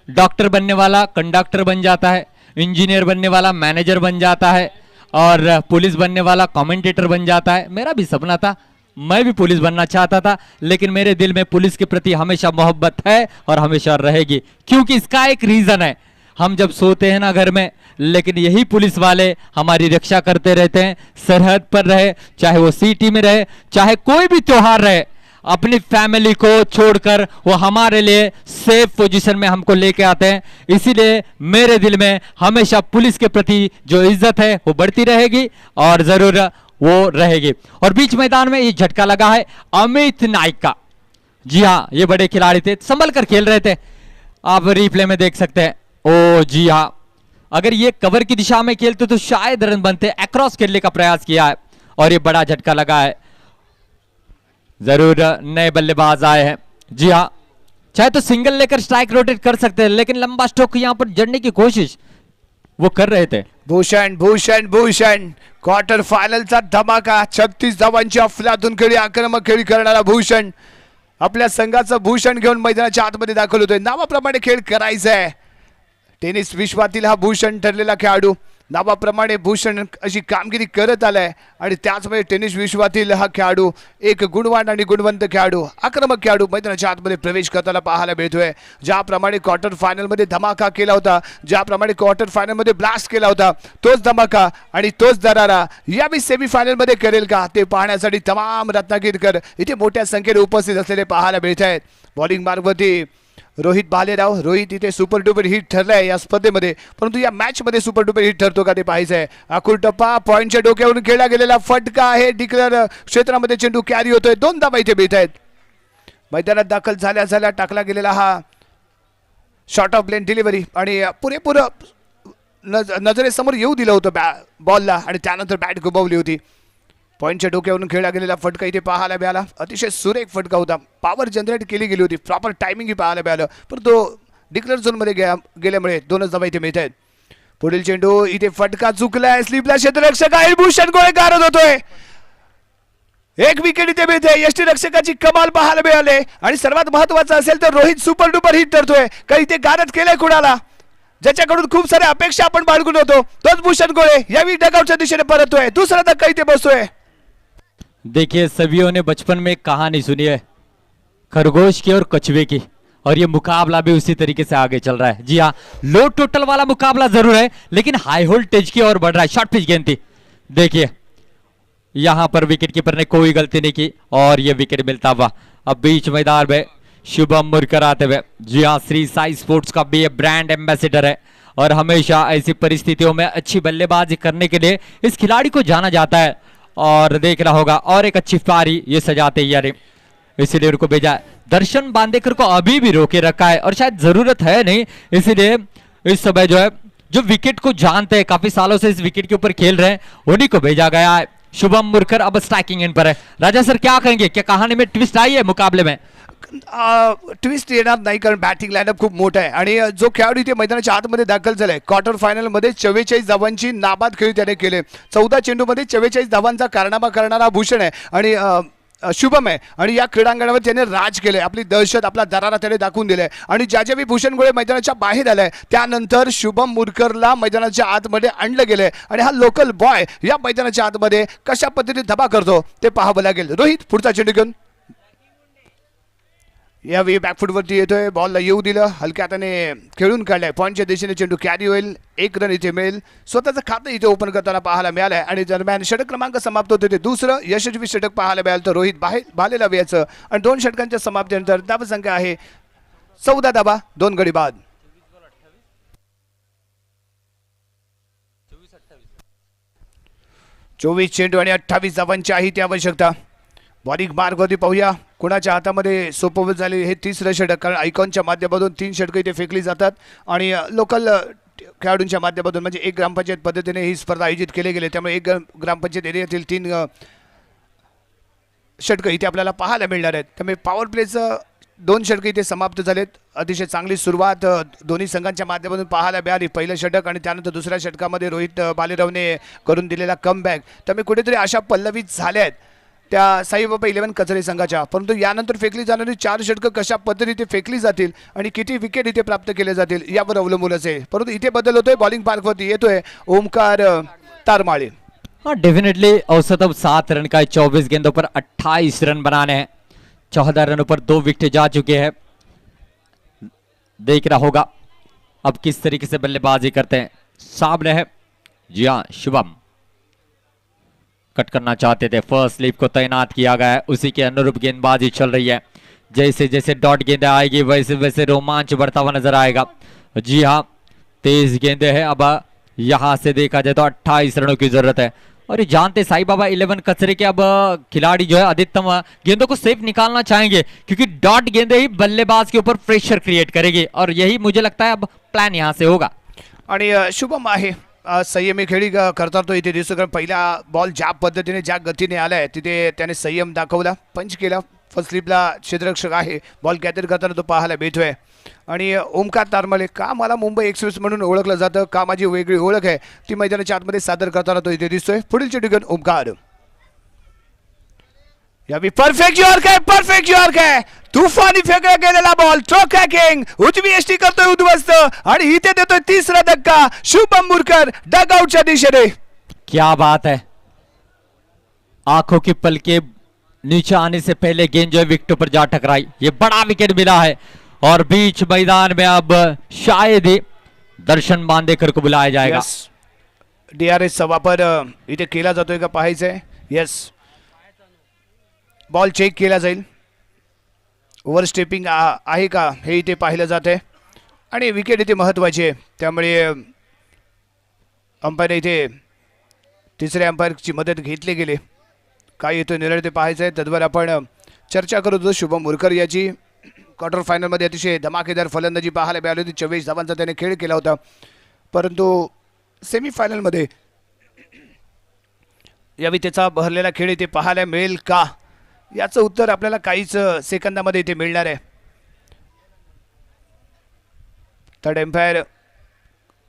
Speaker 1: डॉक्टर बनने वाला कंडक्टर बन जाता है, इंजीनियर बनने वाला मैनेजर बन जाता है और पुलिस बनने वाला कमेंटेटर बन जाता है. मेरा भी सपना था, मैं भी पुलिस बनना चाहता था, लेकिन मेरे दिल में पुलिस के प्रति हमेशा मोहब्बत है और हमेशा रहेगी, क्योंकि इसका एक रीजन है. हम जब सोते हैं ना घर में, लेकिन यही पुलिस वाले हमारी रक्षा करते रहते हैं. सरहद पर रहे, चाहे वो सिटी में रहे, चाहे कोई भी त्योहार रहे, अपनी फैमिली को छोड़कर वो हमारे लिए सेफ पोजीशन में हमको लेके आते हैं. इसीलिए मेरे दिल में हमेशा पुलिस के प्रति जो इज्जत है वो बढ़ती रहेगी और जरूर वो रहेगी. और बीच मैदान में ये झटका लगा है अमित नाइक का. जी हाँ, ये बड़े खिलाड़ी थे, संभल कर खेल रहे थे. आप रिप्ले में देख सकते हैं. ओ जी हाँ, अगर ये कवर की दिशा में खेलते तो शायद रन बनते. अक्रॉस खेलने का प्रयास किया है और ये बड़ा झटका लगा है. जरूर नए बल्लेबाज आए हैं. जी हाँ, चाहे तो सिंगल लेकर स्ट्राइक रोटेट कर सकते हैं, लेकिन लंबा स्ट्रोक यहां पर जड़ने की कोशिश वो कर रहे थे.
Speaker 2: भूषण भूषण भूषण क्वार्टर फायनलचा धमाका. 36 धावांची अफलातून खेळी, आक्रमक खेळी करणारा भूषण आपल्या संघाचं भूषण घेऊन मैदानाच्या आतमध्ये दाखल होतोय. नावाप्रमाणे खेळ करायचा आहे. टेनिस विश्वातील हा भूषण ठरलेला खेळाडू नावाप्रमाणे भूषण अशी कामगिरी करत आलाय आणि त्याचमुळे टेनिस विश्वातील हा खेळाडू एक गुणवान आणि गुणवंत खेळाडू, आक्रमक खेळाडू मैदानाच्या आतमध्ये प्रवेश करताना पाहायला मिळतोय. ज्याप्रमाणे क्वार्टर फायनलमध्ये धमाका केला होता, ज्याप्रमाणे क्वार्टर फायनलमध्ये ब्लास्ट केला होता, तोच धमाका आणि तोच दरारा यावेळी सेमीफायनलमध्ये करेल का ते पाहण्यासाठी तमाम रत्नागिरीकर इथे मोठ्या संख्येने उपस्थित असलेले पाहायला मिळत आहेत. बॉलिंग मार्गवरती रोहित भालेराव, रोहित इथे सुपर डुपर हिट ठरलाय या स्पर्धेमध्ये, परंतु या मॅच मध्ये सुपर डुपर हिट ठरतो का ते पाहायचं आहे. आकुर टप्पा पॉईंटच्या डोक्यावरून खेळला गेलेला फटका आहे, डिक्लेअर क्षेत्रामध्ये चेंडू कॅरी होतोय, 2 धावा इथे मिळत आहेत. मैदानात दाखल झाल्या टाकला गेलेला हा शॉर्ट ऑफ लेन डिलिव्हरी आणि पुरेपूर नजरेसमोर येऊ दिलं होतं बॉलला आणि त्यानंतर बॅट गुबवली होती. पॉईंटच्या डोक्यावरून खेळला गेलेला फटका इथे पाहायला मिळाला, अतिशय सुरेख फटका होता, पॉवर जनरेट केली गेली होती, प्रॉपर टायमिंगही पाहायला मिळालं, पण तो डिक्लेअर झोनमध्ये गेल्यामुळे 2च धावा इथे मिळत आहेत. पुढील चेंडू इथे फटका चुकलाय, स्लिपला क्षेत्ररक्षक आहे, भूषण गोळे गारद होतोय, 1 विकेट इथे मिळते. यष्टीरक्षकाची कमाल पाहायला मिळाले आणि सर्वात महत्वाचं असेल तर रोहित सुपर डुपर हिट ठरतोय. काही इथे गारद केलंय कुणाला, ज्याच्याकडून खूप साऱ्या अपेक्षा आपण बाळगून होतो, तोच भूषण गोळे यावेळी डगआउटच्या दिशेने परततोय, दुसरा धक्का इथे बसतोय.
Speaker 1: देखिए सभी ने बचपन में एक कहानी सुनी है खरगोश की और कछुए की, और ये मुकाबला भी उसी तरीके से आगे चल रहा है. जी हाँ, लो टोटल वाला मुकाबला जरूर है, लेकिन हाई वोल्टेज की ओर बढ़ रहा है. शॉर्ट पिच गेंद थी, देखिए यहां पर विकेट कीपर ने कोई गलती नहीं की और ये विकेट मिलता हुआ. अब बीच मैदान में शुभम मुरकर आते हुए. जी हाँ, श्री साई स्पोर्ट्स का भी ये ब्रांड एम्बेसडर है और हमेशा ऐसी परिस्थितियों में अच्छी बल्लेबाजी करने के लिए इस खिलाड़ी को जाना जाता है. और देख रहा होगा और एक अच्छी पारी ये सजाते यार, इसीलिए उनको भेजा. दर्शन बांदेकर को अभी भी रोके रखा है और शायद जरूरत है नहीं, इसीलिए इस समय जो है जो विकेट को जानते हैं, काफी सालों से इस विकेट के ऊपर खेल रहे हैं, उन्हीं को भेजा गया है. शुभम मुरकर अब स्ट्राइकिंग एंड पर है. राजा सर क्या कहेंगे, क्या कहानी में ट्विस्ट आई है मुकाबले में?
Speaker 2: ट्विस्ट येणार नाही, कारण बॅटिंग लाईनअप खूप मोठा आहे आणि जो खेळाडू इथे मैदानाच्या आतमध्ये दाखल झालाय, क्वार्टर फायनल मध्ये 44 धावांची नाबाद खेळी त्याने केले. 14 चेंडूमध्ये 44 धावांचा कारनामा करणारा भूषण आहे आणि शुभम आहे आणि या क्रीडांगणावर त्याने राज केले, आपली दहशत, आपला दरारा त्याने दाखवून दिलाय. आणि ज्यावेळी भूषण गोळे मैदानाच्या बाहेर आलाय त्यानंतर शुभम मुरकरला मैदानाच्या आतमध्ये आणलं गेलंय आणि हा लोकल बॉय या मैदानाच्या आतमध्ये कशा पद्धतीने धबा करतो ते पाहावं लागेल. रोहित पुढचा चेंडू घेऊन यावेळी बॅकफुटवरती येतोय, बॉलला येऊ दिलं, हलक्या हाताने खेळून काढलाय, पॉईंटच्या दिशेने चेंडू कॅरी होईल, 1 रन इथे मिळेल. स्वतःचं खातं इथे ओपन करताना पाहायला मिळालंय आणि दरम्यान षटक क्रमांक समाप्त होते ते दुसरं यशस्वी षटक पाहायला मिळालं तर रोहित भालेला याचं आणि 2 षटकांच्या समाप्तीनंतर धावसंख्या आहे 14 धावा, 2 गडी बाद. 24 चेंडू आणि 28 धावांची आहे ती आवश्यकता. बॉलिंग मार्गवरती पाहूया कुणाच्या हातामध्ये सोपवत झाले हे 3रं षटक, कारण आयकॉनच्या माध्यमातून 3 षटकं इथे फेकली जातात आणि लोकल खेळाडूंच्या माध्यमातून म्हणजे 1 ग्रामपंचायत पद्धतीने ही स्पर्धा आयोजित केली गेली, त्यामुळे 1 ग्रामपंचायत एरियातील 3 षटकं इथे आपल्याला पाहायला मिळणार आहेत. त्यामुळे पॉवर प्लेचं 2 षटकं इथे समाप्त झालेत. अतिशय चांगली सुरुवात दोन्ही संघांच्या माध्यमातून पाहायला मिळाली. पहिलं षटक आणि त्यानंतर दुसऱ्या षटकामध्ये रोहित भालेरावने करून दिलेला कमबॅक, त्यामुळे कुठेतरी अशा पल्लवीत झाल्या आहेत त्या साईबाबा 11 कचरे संघाच्या. परंतु यानंतर फेकली जाणारी 4 षटकं कशा पद्धतीने फेकली जातील आणि किती विकेट इथे प्राप्त केले जातील यावर अवलंबून असेल. परंतु इथे बदल होतोय, बॉलिंग पार्कवरती येतोय ओमकार तारमाळे.
Speaker 1: हाँ डेफिनेटली औसत अब 7 रन का है, 24 गेंदों पर 28 रन बनाने हैं, 14 रनों पर 2 विकेट जा चुके हैं. देख रहा होगा अब किस तरीके से बल्लेबाजी करते हैं. सामने है जी हाँ शुभम, कट करना चाहते थे, फर्स्ट स्लिप को तैनात किया गया है, उसी के अनुरूप गेंदबाजी चल रही है. जैसे जैसे डॉट गेंदें आएगी वैसे वैसे रोमांच बढ़ता हुआ नजर आएगा. जी हाँ, तेज गेंदें हैं. अब यहां से देखा जाए तो 28 रनों की जरूरत है और ये जानते साई बाबा 11 कचरे के अब खिलाड़ी जो है अधिकतम गेंदों को सेफ निकालना चाहेंगे, क्योंकि डॉट गेंदें ही बल्लेबाज के ऊपर प्रेशर क्रिएट करेगी और यही मुझे लगता है अब प्लान यहां से होगा.
Speaker 2: आणि शुभम आहे संयमी खेळी करतात तो इथे दिसतो, कारण पहिला बॉल ज्या पद्धतीने ज्या गतीने आलाय तिथे त्याने संयम दाखवला, पंच केला. फर्स्ट स्लिपला क्षेत्ररक्षक आहे, बॉल कॅचर करताना तो पाहायला भेटतोय. आणि ओमकार तारमाळे, का मला मुंबई एक्सप्रेस म्हणून ओळखलं जातं, का माझी वेगळी ओळख आहे, ती मैदानाच्या आतमध्ये सादर करताना तो इथे दिसतोय. पुढील चेंडू ओमकार यावेळी परफेक्ट यॉर्क आहे, परफेक्ट यॉर्क आहे, तुफानी फेकला गेलेला बॉल ट्रोकॅकिंग उजवी एसटी करतोय उद्ध्वस्त आणि इथे देतोय तिसरा धक्का शुभम मुरकर डगआउटच्या दिशेने.
Speaker 1: क्या बात है, आंखों की पलके नीचे आने से पहले गेंद जो है विकेट पर जा टकराई. ये बड़ा विकेट मिला है और बीच मैदान में अब शायद ही दर्शन बांदेकर को बुलाया जाएगा.
Speaker 2: DRS चा वापर इथे केला जातोय का पाहायचंय. येस, बॉल चेक केला जाईल. ओव्हर स्टेपिंग आहे का हे इथे पाहिलं जाते आणि विकेट इथे महत्वाची आहे, त्यामुळे अंपायर इथे तिसऱ्या अंपायरची मदत घेतली गेली. काय येतो निर्णय ते पाहायचं आहे. तद्वार आपण चर्चा करत होतो. शुभम मुरकर याची क्वार्टर फायनलमध्ये अतिशय धमाकेदार फलंदाजी पाहायला मिळाली होती. 24 धावांचा त्याने खेळ केला होता, परंतु सेमीफायनलमध्ये यावेळी त्याचा भरलेला खेळ इथे पाहायला मिळेल का, याचं उत्तर आपल्याला काहीच सेकंदामध्ये इथे मिळणार आहे. थर्ड एम्पायर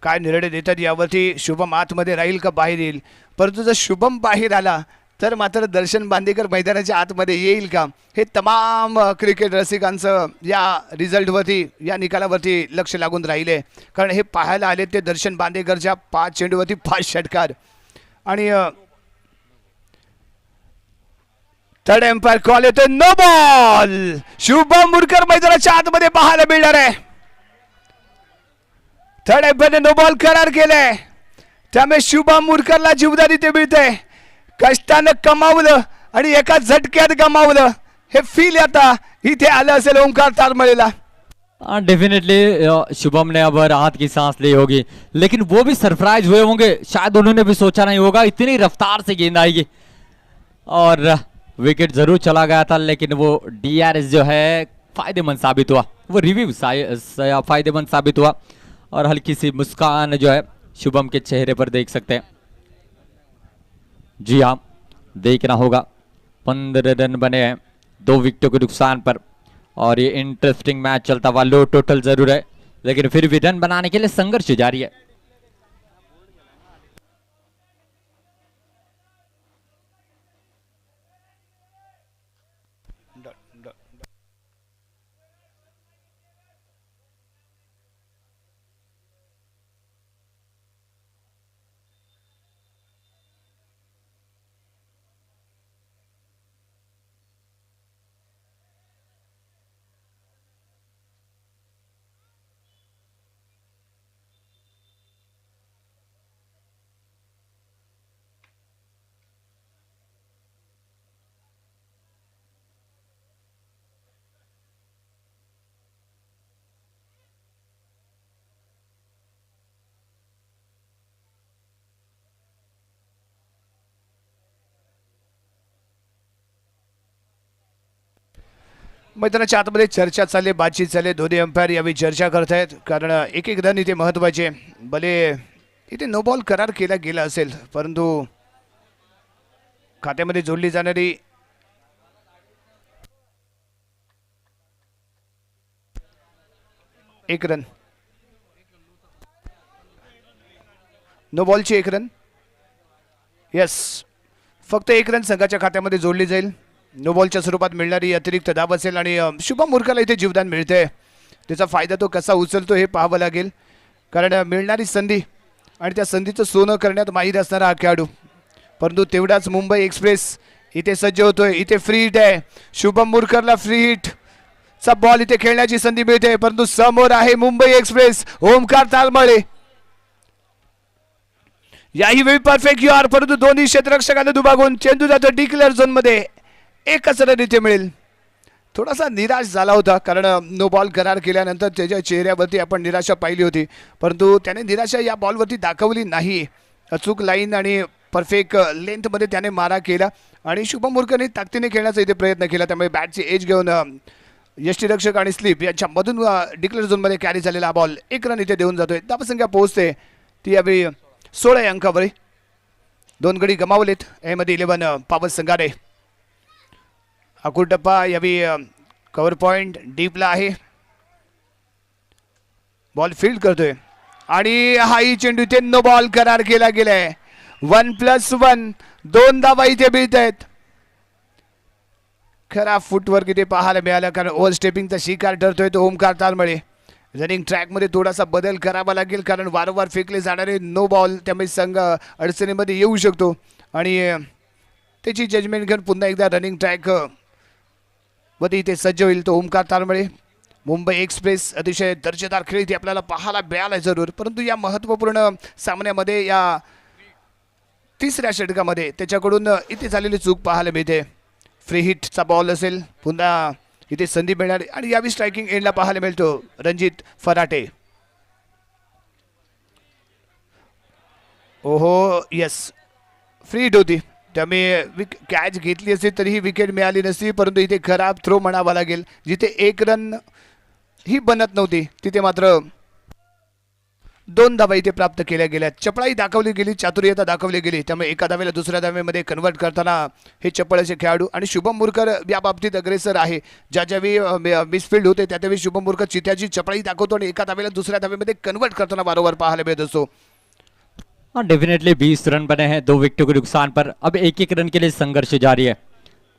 Speaker 2: काय निर्णय देतात यावरती शुभम आतमध्ये राहील का बाहेर येईल. परंतु जर शुभम बाहेर आला तर मात्र दर्शन बांदेकर मैदानाच्या आतमध्ये येईल का, हे तमाम क्रिकेट रसिकांचं या रिझल्टवरती या निकालावरती लक्ष लागून राहिले. कारण हे पाहायला आले ते दर्शन बांदेकरच्या 5 चेंडूवरती 5 षटकार. आणि थर्ड एम्पायर कॉल येतो नो बॉल. शुभम मुरकर मैदानाच्या आतमध्ये पाहायला मिळणार आहे. थर्ड एम्पायरने नो बॉल करार केलाय, त्यामुळे शुभम मुरकरला जीवदानी ते मिळते. कष्टानं कमावलं आणि एका झटक्यात गमावलं हे फील आता इथे आलं असेल ओंकार तारमळेला.
Speaker 1: डेफिनेटली शुभम ने अब राहत की सांस ली होगी, लेकिन वो भी सरप्राइज हुए होंगे. शायद उन्होंने भी सोचा नहीं होगा इतनी रफ्तार से गेंद आएगी. और विकेट जरूर चला गया था, लेकिन वो DRS जो है फायदेमंद साबित हुआ, वो रिव्यू फायदेमंद साबित हुआ. और हल्की सी मुस्कान जो है शुभम के चेहरे पर देख सकते हैं. जी हाँ, देखना होगा. 15 रन बने हैं 2 विकेटों के नुकसान पर, और ये इंटरेस्टिंग मैच चलता हुआ. लो टोटल जरूर है, लेकिन फिर भी रन बनाने के लिए संघर्ष जारी है.
Speaker 2: मैदानाच्या आतमध्ये चर्चा चालली, बातचीत चालली. दोन्ही अंपायर यावेळी चर्चा करतायत, कारण एक एक रन इथे महत्वाचे. भले इथे नो बॉल करार केला गेला असेल, परंतु खात्यामध्ये जोडली जाणारी एक रन, नो बॉलची 1 रन. यस, फक्त 1 रन संघाच्या खात्यामध्ये जोडली जाईल. नो बॉलच्या स्वरूपात मिळणारी अतिरिक्त धाव असेल आणि शुभम मुरकरला इथे जीवदान मिळते. त्याचा फायदा तो कसा उचलतो हे पाहावं लागेल, कारण मिळणारी संधी आणि त्या संधीचं सोनं करण्यात माहीर असणारा हा खेळाडू. परंतु तेवढाच मुंबई एक्सप्रेस इथे सज्ज होतोय. इथे फ्री हिट आहे. शुभम मुरकरला फ्री हिट चा बॉल इथे खेळण्याची संधी मिळते, परंतु समोर आहे मुंबई एक्सप्रेस ओमकार तारमळे. याही वेळी परफेक्ट युआर, परंतु दोन्ही क्षेत्ररक्षकांना दुभागून चेंडू जातो डिक्लेअर झोन मध्ये. एकच रन इथे मिळेल. थोडासा निराश झाला होता, कारण नो बॉल करार केल्यानंतर त्याच्या चेहऱ्यावरती आपण निराशा पाहिली होती, परंतु त्याने निराशा या बॉलवरती दाखवली नाही. अचूक लाईन आणि परफेक्ट लेंथमध्ये त्याने मारा केला आणि शुभम मुरकरने ताकदीने खेळण्याचा इथे प्रयत्न केला. त्यामुळे बॅटची एज घेऊन यष्टीरक्षक आणि स्लिप यांच्यामधून डिक्लेअर झोनमध्ये कॅरी झालेला बॉल 1 रन इथे देऊन जातोय. धावसंख्या पोहोचते ती यावेळी 16 अंकावर. 2 गडी गमावलेत यामध्ये 11 पॉवर संघाने. अकुटप्पा यावेळी कव्हर पॉइंट डीपला आहे. बॉल फील्ड करतोय आणि हाई चेंडू इथे नो बॉल करार केला गेलाय. 1+1 2 धावा इथे मिळत आहेत. खरा फुटवर्क इथे पाहायला मिळाला, कारण ओव्हर स्टेपिंगचा शिकार ठरतोय तो ओमकार तालमळे. रनिंग ट्रॅकमध्ये थोडासा बदल करावा लागेल, कारण वारंवार फेकले जाणारे नो बॉल त्यामुळे संघ अडचणीमध्ये येऊ शकतो. आणि त्याची जजमेंट घेऊन पुन्हा एकदा रनिंग ट्रॅक मध्ये इथे सज्ज होईल तो ओमकार तालमळे. मुंबई एक्सप्रेस अतिशय दर्जेदार खेळ इथे आपल्याला पाहायला मिळाला जरूर, परंतु या महत्त्वपूर्ण सामन्यामध्ये या तिसऱ्या षटकामध्ये त्याच्याकडून इथे झालेली चूक पाहायला मिळते. फ्री हिटचा बॉल असेल, पुन्हा इथे संधी मिळणार आणि यावी स्ट्रायकिंग एंडला पाहायला मिळतो रणजित फराटे. ओहो यस, फ्री हिट होती त्यामुळे कॅच घेतली असती तरीही विकेट मिळाली नसती, परंतु इथे खराब थ्रो म्हणावा लागेल. जिथे एक रन ही बनत नव्हती तिथे मात्र 2 धावा इथे प्राप्त केल्या गेल्या. चपळाई दाखवली गेली, चातुर्यता दाखवली गेली, त्यामुळे एका धावेला दुसऱ्या धावेमध्ये कन्वर्ट करताना हे चपळ असे खेळाडू. आणि शुभम मुरकर या बाबतीत अग्रेसर आहे. ज्या ज्यावेळी मिसफिल्ड होते त्या त्यावेळी शुभम मुरकर चित्याची चपळाई दाखवतो आणि एका धावेला दुसऱ्या धावेमध्ये कन्वर्ट करताना वारंवार पाहायला मिळत असतो.
Speaker 1: हाँ डेफिनेटली 20 रन बने हैं 2 विकेटों के नुकसान पर. अब एक रन के लिए संघर्ष जारी है.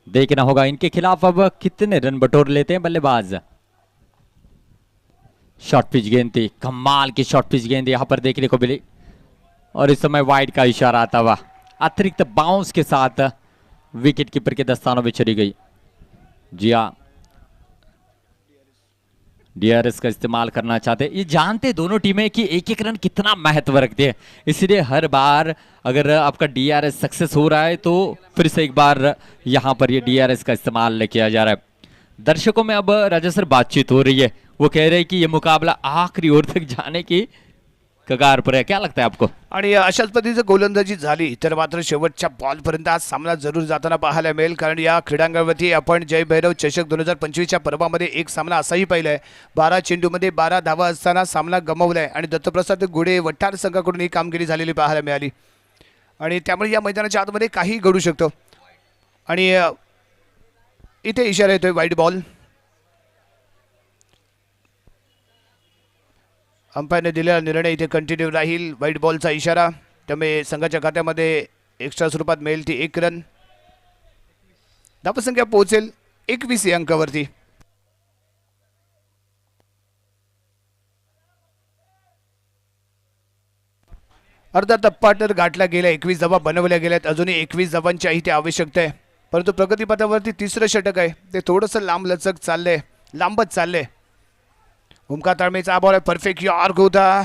Speaker 1: देखना होगा इनके खिलाफ अब कितने रन बटोर लेते हैं बल्लेबाज. शॉर्ट पिच गेंद थी, कमाल की शॉर्ट पिच गेंद यहां पर देखने को मिली और इस समय वाइड का इशारा आता हुआ अतिरिक्त बाउंस के साथ विकेट कीपर के दस्तानों में चली गई. जी हाँ, डीआरएस का इस्तेमाल करना चाहते. ये जानते दोनों टीमें कि एक रन कितना महत्व रखती है, इसलिए हर बार अगर आपका डीआरएस सक्सेस हो रहा है तो फिर से एक बार यहां पर ये डीआरएस का इस्तेमाल किया जा रहा है. दर्शकों में अब राजा सर बातचीत हो रही है, वो कह रहे हैं कि ये मुकाबला आखिरी ओर तक जाने की कगार पर है. क्या लगता है आपको?
Speaker 2: आणि अशाच पद्धतीचं गोलंदाजी झाली तर मात्र शेवटच्या बॉलपर्यंत आज सामना जरूर जाताना पाहायला मिळेल, कारण या क्रीडांगणावरती आपण जय भैरव चषक 2025च्या पर्वामध्ये एक सामना असाही पाहिलाय. 12 चेंडूमध्ये 12 धावा असताना सामना गमावलाय आणि दत्तप्रसाद गुडे वट्टार संघाकडून ही कामगिरी झालेली पाहायला मिळाली. आणि त्यामुळे या मैदानाच्या आतमध्ये काही घडू शकतं. आणि इथे इशारा येतोय वाईड बॉल. अंपायरने दिलेला निर्णय इथे कंटिन्यू राहील, वाईट बॉलचा इशारा. त्यामुळे संघाच्या खात्यामध्ये एक्स्ट्रा स्वरूपात मिळेल ती 1 रन. धावसंख्या पोहोचेल 21 अंकावरती. अर्धा टप्पा तर गाठला गेला, 21 धावा बनवल्या गेल्यात. अजूनही 21 धावांची इथे आवश्यकता आहे, परंतु प्रगतीपथावरती तिसरं षटक आहे ते थोडंसं लांबलचक चाललंय, लांबच चाललंय. ओमकार तालमेचा बॉल आहे, परफेक्ट यॉर्क होता,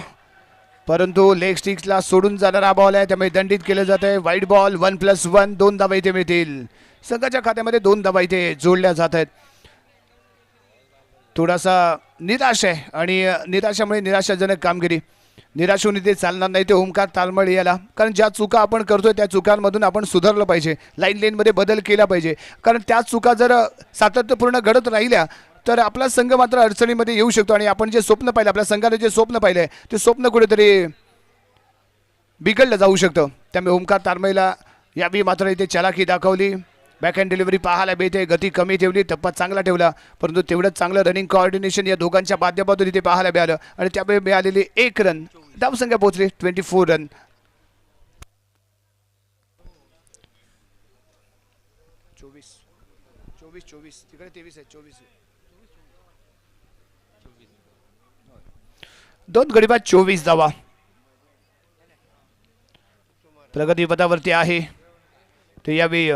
Speaker 2: परंतु लेग स्टिक्सला सोडून जाणारा बॉल आहे त्यामुळे दंडित केलं जात आहे. वाईड बॉल 1+1 2 धावा इथे मिळतील. संघाच्या खात्यामध्ये 2 धावा इथे जोडल्या जात आहेत. थोडासा निराश आहे आणि निराशामुळे निराशाजनक कामगिरी. निराश होऊन इथे चालणार नाही ते ओमकार तालमळे याला, कारण ज्या चुका आपण करतोय त्या चुकांमधून आपण सुधारलं पाहिजे, लाईन लेनमध्ये बदल केला पाहिजे. कारण त्या चुका जर सातत्यपूर्ण घडत राहिल्या तर आपला संघ मात्र अडचणीमध्ये येऊ शकतो. आणि आपण जे स्वप्न पाहिलं, आपल्या संघाने जे स्वप्न पाहिलंय ते स्वप्न कुठेतरी बिघडलं जाऊ शकतं. त्यामुळे ओमकार तालमेला यावेळी मात्र इथे चालाकी दाखवली. बॅकहँड डिलिव्हरी पाहायला मिळते, गती कमी ठेवली, टप्पा चांगला ठेवला, परंतु तेवढंच चांगलं रनिंग कोऑर्डिनेशन या दोघांच्या माध्यमातून इथे पाहायला मिळालं आणि त्यामुळे मिळालेली 1 रन. धावसंख्या पोहोचली 24 रन. तिकडे 23 आहे, 24 2 गडी बाद 24 धावा. प्रगतीपथावरती आहे ते यावेळी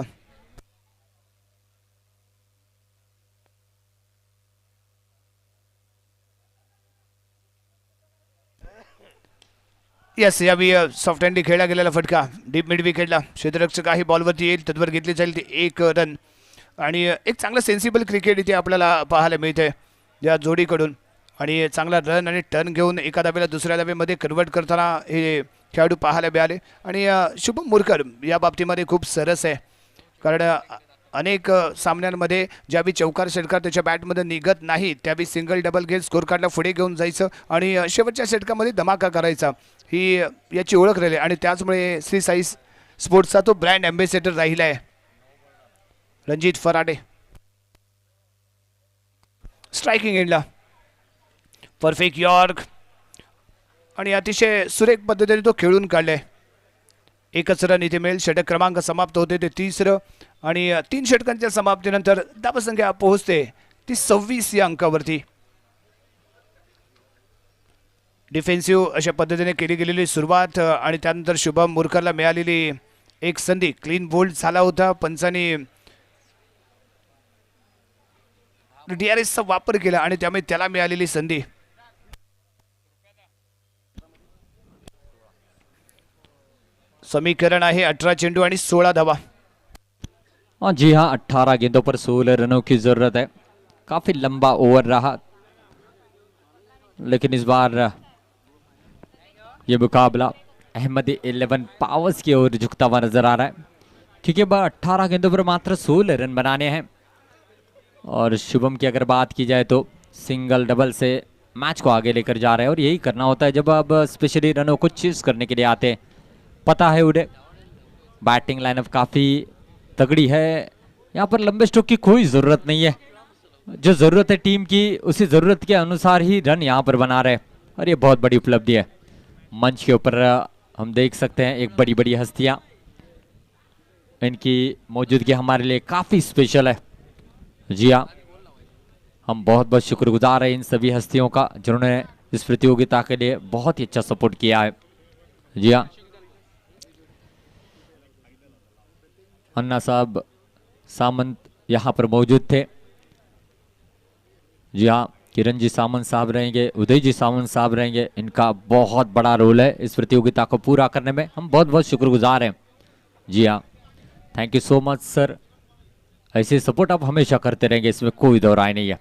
Speaker 2: यस यावेळी सॉफ्ट हँडी खेळला गेलेला फटका डीप मिड विकेटला क्षेत्ररक्षक काही बॉलवरती येईल, तत्वर घेतली जाईल ती 1 रन. आणि एक चांगलं सेन्सिबल क्रिकेट इथे आपल्याला पाहायला मिळते या जोडीकडून. आणि चांगला रन आणि टर्न घेऊन एका धावेला दुसऱ्या धावेमध्ये कन्वर्ट करताना हे खेळाडू पाहायला मिळाले. आणि शुभम मुरकर या बाबतीमध्ये खूप सरस आहे, कारण अनेक सामन्यांमध्ये ज्यावेळी चौकार षटकार त्याच्या बॅटमध्ये निघत नाही त्यावेळी सिंगल डबल घेत स्कोर कार्डला पुढे घेऊन जायचं आणि शेवटच्या षटकामध्ये धमाका करायचा, ही याची ओळख राहिली. आणि त्याचमुळे श्री साई स्पोर्ट्सचा तो ब्रँड ॲम्बेसेडर राहिला आहे. रणजित फराटे स्ट्रायकिंग एंडला परफेक्ट यॉर्क आणि अतिशय सुरेख पद्धतीने तो खेळून काढलाय. एकच रन इथे मिळेल. षटक क्रमांक समाप्त होते ते 30 आणि 3 षटकांच्या समाप्तीनंतर धावसंख्या पोहोचते ती 26 या अंकावरती. डिफेन्सिव्ह अशा पद्धतीने केली गेलेली सुरुवात आणि त्यानंतर शुभम मुरकरला मिळालेली एक संधी. क्लीन बोल्ड झाला होता. पंचांनी DRSचा वापर केला आणि त्यामुळे त्याला मिळालेली संधी. समीकरण आहे 18 चेंडू आणि 16 धावा.
Speaker 1: जी हाँ, 18 गेंदों पर 16 रनों की जरूरत है. काफी लंबा ओवर रहा, लेकिन इस बार ये मुकाबला अहमदी 11 पावर्स की ओर झुकता हुआ नजर आ रहा है, क्योंकि अब 18 गेंदों पर मात्र 16 रन बनाने हैं. और शुभम की अगर बात की जाए तो सिंगल डबल से मैच को आगे लेकर जा रहे हैं, और यही करना होता है जब अब स्पेशली रनों को चेस करने के लिए आते हैं. पता है उन्हें बैटिंग लाइनअप काफ़ी तगड़ी है, यहाँ पर लंबे स्ट्रोक की कोई ज़रूरत नहीं है. जो ज़रूरत है टीम की, उसी ज़रूरत के अनुसार ही रन यहाँ पर बना रहे हैं, और ये बहुत बड़ी उपलब्धि है. मंच के ऊपर हम देख सकते हैं एक बड़ी बड़ी हस्तियाँ, इनकी मौजूदगी हमारे लिए काफ़ी स्पेशल है. जी हाँ, हम बहुत बहुत शुक्रगुजार हैं इन सभी हस्तियों का जिन्होंने इस प्रतियोगिता के लिए बहुत ही अच्छा सपोर्ट किया है. जी हाँ, अन्ना साहब सामंत यहाँ पर मौजूद थे. जी हाँ, किरण जी सामंत साहब रहेंगे, उदय जी सामंत साहब रहेंगे. इनका बहुत बड़ा रोल है इस प्रतियोगिता को पूरा करने में. हम बहुत बहुत शुक्रगुजार हैं. जी हाँ, thank you so much sir. ऐसे सपोर्ट आप हमेशा करते रहेंगे, इसमें कोई दो राय नहीं है.